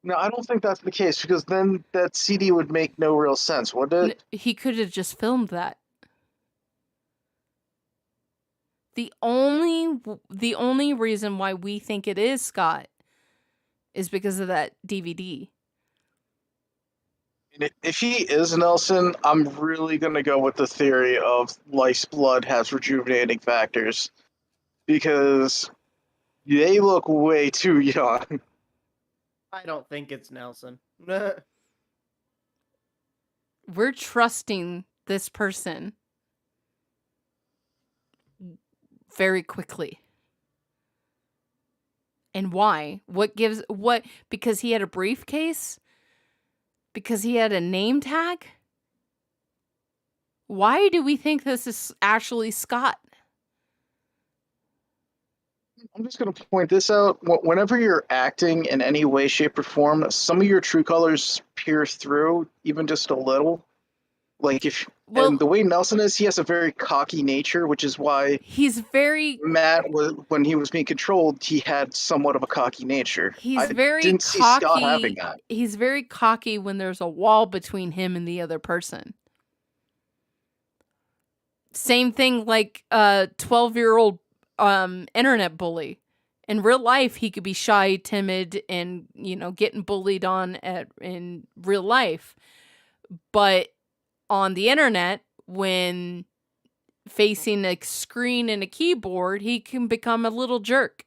No, I don't think that's the case, because then that CD would make no real sense, would it? He could have just filmed that. The only reason why we think it is Scott is because of that DVD. If he is Nelson, I'm really going to go with the theory of Life's blood has rejuvenating factors, because they look way too young. I don't think it's Nelson. We're trusting this person very quickly. And why? Because he had a briefcase? Because he had a name tag? Why do we think this is actually Scott? I'm just going to point this out. Whenever you're acting in any way, shape, or form, some of your true colors pierce through, even just a little. Like and the way Nelson is, he has a very cocky nature, which is why he's very Matt when he was being controlled, he had somewhat of a cocky nature. He's very didn't cocky. see Scott having that. He's very cocky when there's a wall between him and the other person. Same thing like a 12-year-old internet bully. In real life, he could be shy, timid, and getting bullied on in real life. But on the internet, when facing a screen and a keyboard, he can become a little jerk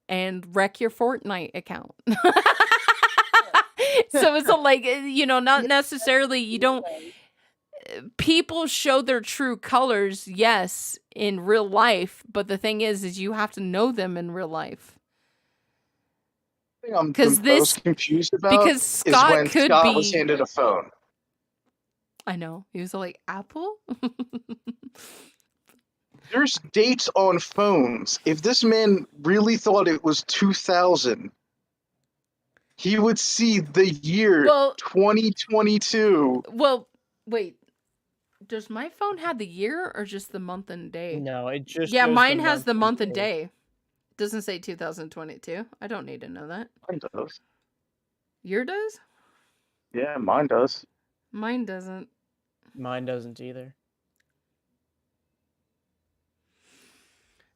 and wreck your Fortnite account. So it's not necessarily, people show their true colors, yes, in real life, but the thing is you have to know them in real life. thing I'm 'Cause the most confused about because is Scott when could Scott was be. handed a phone. I know. He was like, Apple? There's dates on phones. If this man really thought it was 2000, he would see the year Well, 2022. well, wait. Does my phone have the year or just the month and day? No, it just Yeah, shows mine has the month and day. day. Doesn't say 2022. I don't need to know that. Mine does. Your does? Yeah, mine does. Mine doesn't. Mine doesn't either.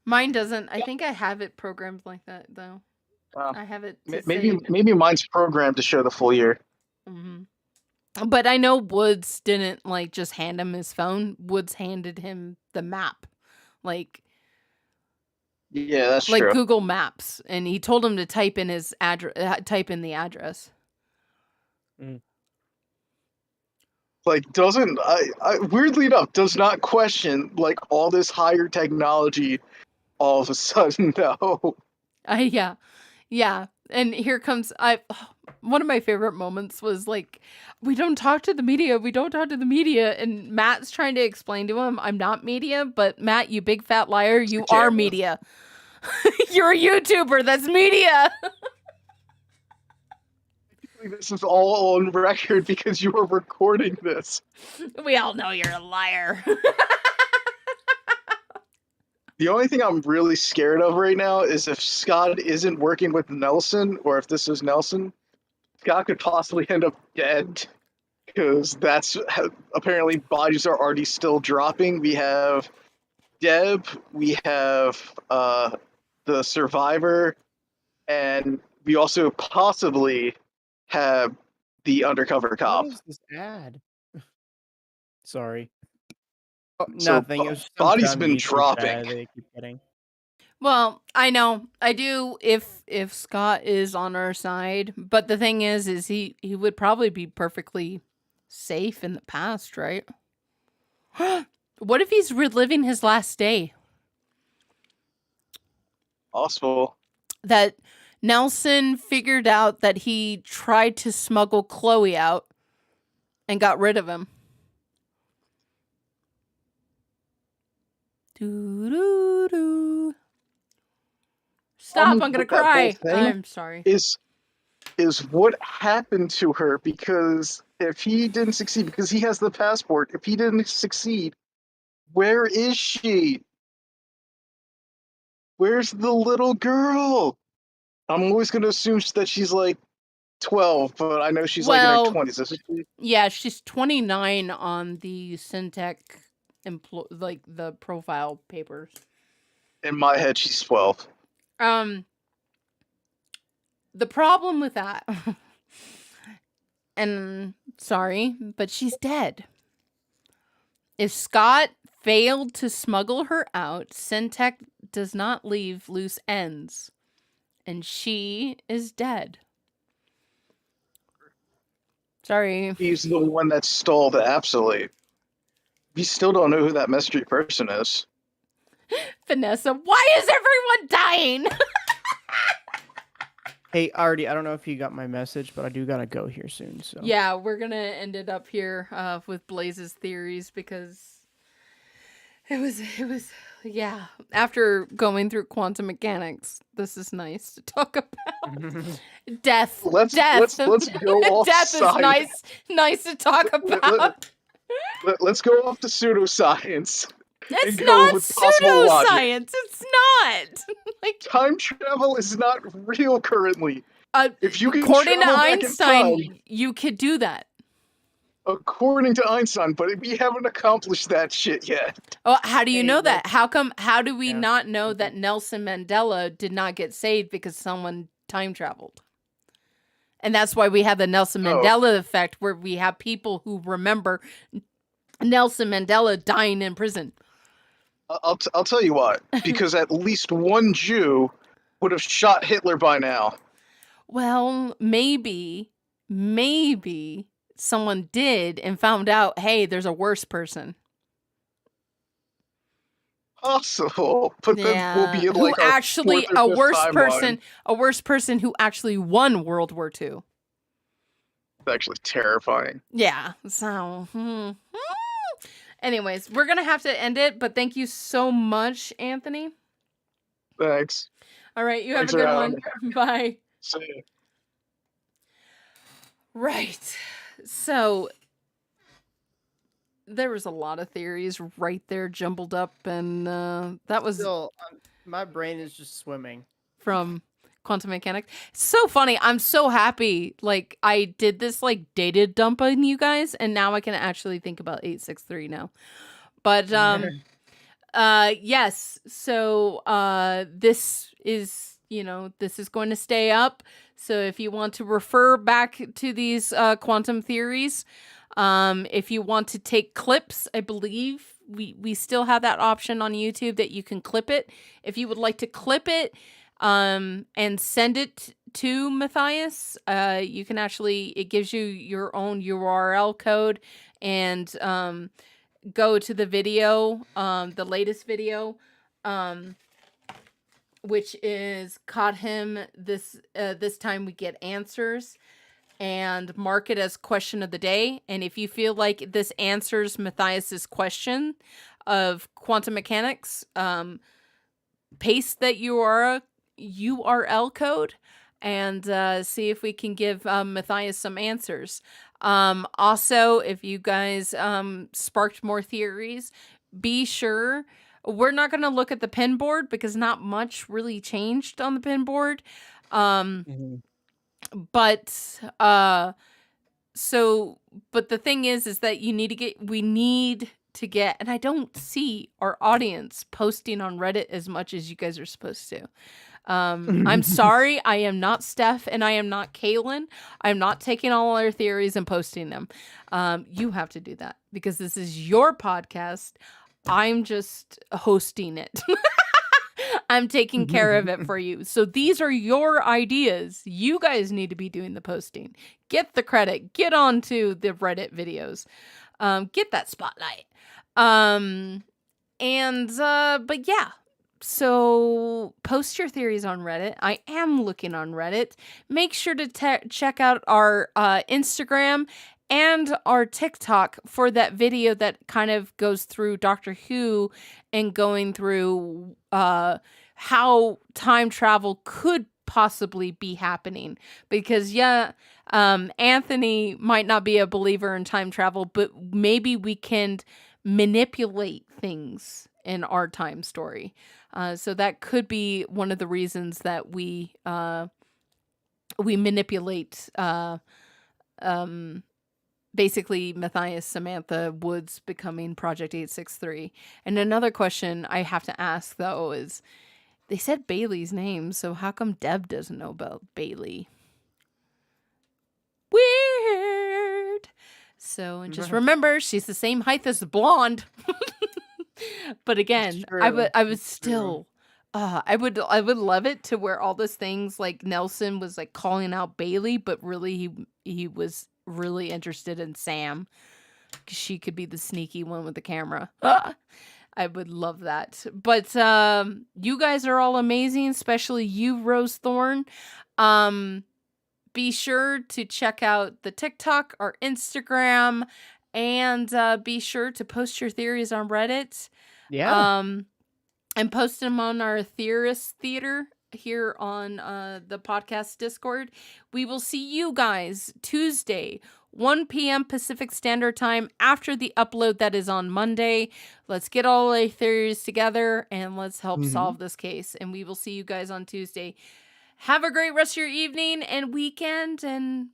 Mine doesn't. I think I have it programmed like that though. Wow. I have it to Maybe say. maybe mine's programmed to show the full year. Mhm. But I know Woods didn't like just hand him his phone. Woods handed him the map, like Yeah, that's true. Google Maps, and he told him to type in his address, type in the address. Like, doesn't I weirdly enough does not question like all this higher technology. All of a sudden, no. Yeah. And here comes one of my favorite moments was like, we don't talk to the media. We don't talk to the media. And Matt's trying to explain to him, I'm not media, but Matt, you big fat liar, you are media. You're a YouTuber. That's media. This is all on record because you were recording this. We all know you're a liar. The only thing I'm really scared of right now is if Scott isn't working with Nelson, or if this is Nelson, Scott could possibly end up dead. Because that's apparently bodies are already still dropping. We have Deb, we have the survivor, and we also possibly have the undercover cop. What is this ad? Sorry. Oh, So, nothing. It was some body's dumb been YouTube dropping. ad they keep getting. Well, I know. I do if Scott is on our side, but the thing is he would probably be perfectly safe in the past, right? What if he's reliving his last day? Possible. That Nelson figured out that he tried to smuggle Chloe out and got rid of him. Doo-doo-doo. Stop, I'm gonna cry. I'm sorry. Is what happened to her, because if he didn't succeed, because he has the passport, if he didn't succeed, where is she? Where's the little girl? I'm always going to assume that she's like 12, but I know she's like in her 20s, isn't she? Yeah, she's 29 on the Syntec like the profile papers. In my head, she's 12. The problem with that, and sorry, but she's dead. If Scott failed to smuggle her out, Syntec does not leave loose ends, and she is dead. Sorry. He's the one that stole the Absolute. We still don't know who that mystery person is. Vanessa, why is everyone dying? Hey, Artie, I don't know if you got my message, but I do gotta go here soon. So Yeah, we're gonna end it up here with Blaze's theories because it was yeah. After going through quantum mechanics, this is nice to talk about. Death. Let's go off Death side. is nice to talk about. Let's go off to pseudoscience. It's not pseudoscience. It's not. Like, time travel is not real currently. If you can according to travel back in Einstein, time, you could do that. According to Einstein, but we haven't accomplished that shit yet. Oh, how do you know that? How do we not know that Nelson Mandela did not get saved because someone time traveled? And that's why we have the Nelson Mandela effect, where we have people who remember Nelson Mandela dying in prison. I'll tell you what, because at least one Jew would have shot Hitler by now. Well, maybe someone did and found out, hey, there's a worse person. possible, but then we'll be in who like our actually fourth or fifth timeline. a worse person who actually won World War II. It's actually terrifying. Yeah. So, anyways, we're gonna have to end it. But thank you so much, Anthony. Thanks. All right, you Thanks have a for good having one. me. Bye. See ya. Right. So there was a lot of theories right there jumbled up, and that was Still, my brain is just swimming. from quantum mechanics. So funny. I'm so happy. Like, I did this like data dump on you guys, and now I can actually think about 863 now. But yes. So this is, this is going to stay up. So if you want to refer back to these quantum theories, if you want to take clips, I believe we still have that option on YouTube that you can clip it. If you would like to clip it and send it to Matthias, you can actually, it gives you your own URL code, and go to the video, the latest video, which is Caught Him This Time We Get Answers, and mark it as question of the day. And if you feel like this answers Matthias's question of quantum mechanics, paste that URL code and see if we can give Matthias some answers. Also, if you guys sparked more theories, be sure. We're not going to look at the pin board because not much really changed on the pin board. But but the thing is that we need to get, and I don't see our audience posting on Reddit as much as you guys are supposed to. I'm sorry, I am not Steph and I am not Kaylin. I'm not taking all our theories and posting them. You have to do that because this is your podcast. I'm just hosting it. I'm taking care of it for you. So these are your ideas. You guys need to be doing the posting. Get the credit. Get onto the Reddit videos. Get that spotlight. But yeah. So post your theories on Reddit. I am looking on Reddit. Make sure to check out our Instagram and our TikTok for that video that kind of goes through Doctor Who and going through how time travel could possibly be happening. Because, Anthony might not be a believer in time travel, but maybe we can manipulate things in our time story. So that could be one of the reasons that we manipulate basically Matthias, Samantha, Woods becoming Project 863. And another question I have to ask, though, is they said Bailey's name, so how come Deb doesn't know about Bailey? Weird. So, and just remember, she's the same height as the blonde. But again, I would still... I would love it to where all those things like Nelson was like calling out Bailey, but really he was really interested in Sam. She could be the sneaky one with the camera. I would love that. But you guys are all amazing, especially you, Rose Thorn. Be sure to check out the TikTok, our Instagram, and be sure to post your theories on Reddit. Yeah. And post them on our Theorist Theater here on the podcast Discord. We will see you guys Tuesday, 1 p.m. Pacific Standard Time after the upload that is on Monday. Let's get all our theories together and let's help solve this case. And we will see you guys on Tuesday. Have a great rest of your evening and weekend and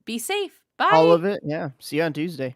be safe. Bye. All of it. Yeah. See you on Tuesday.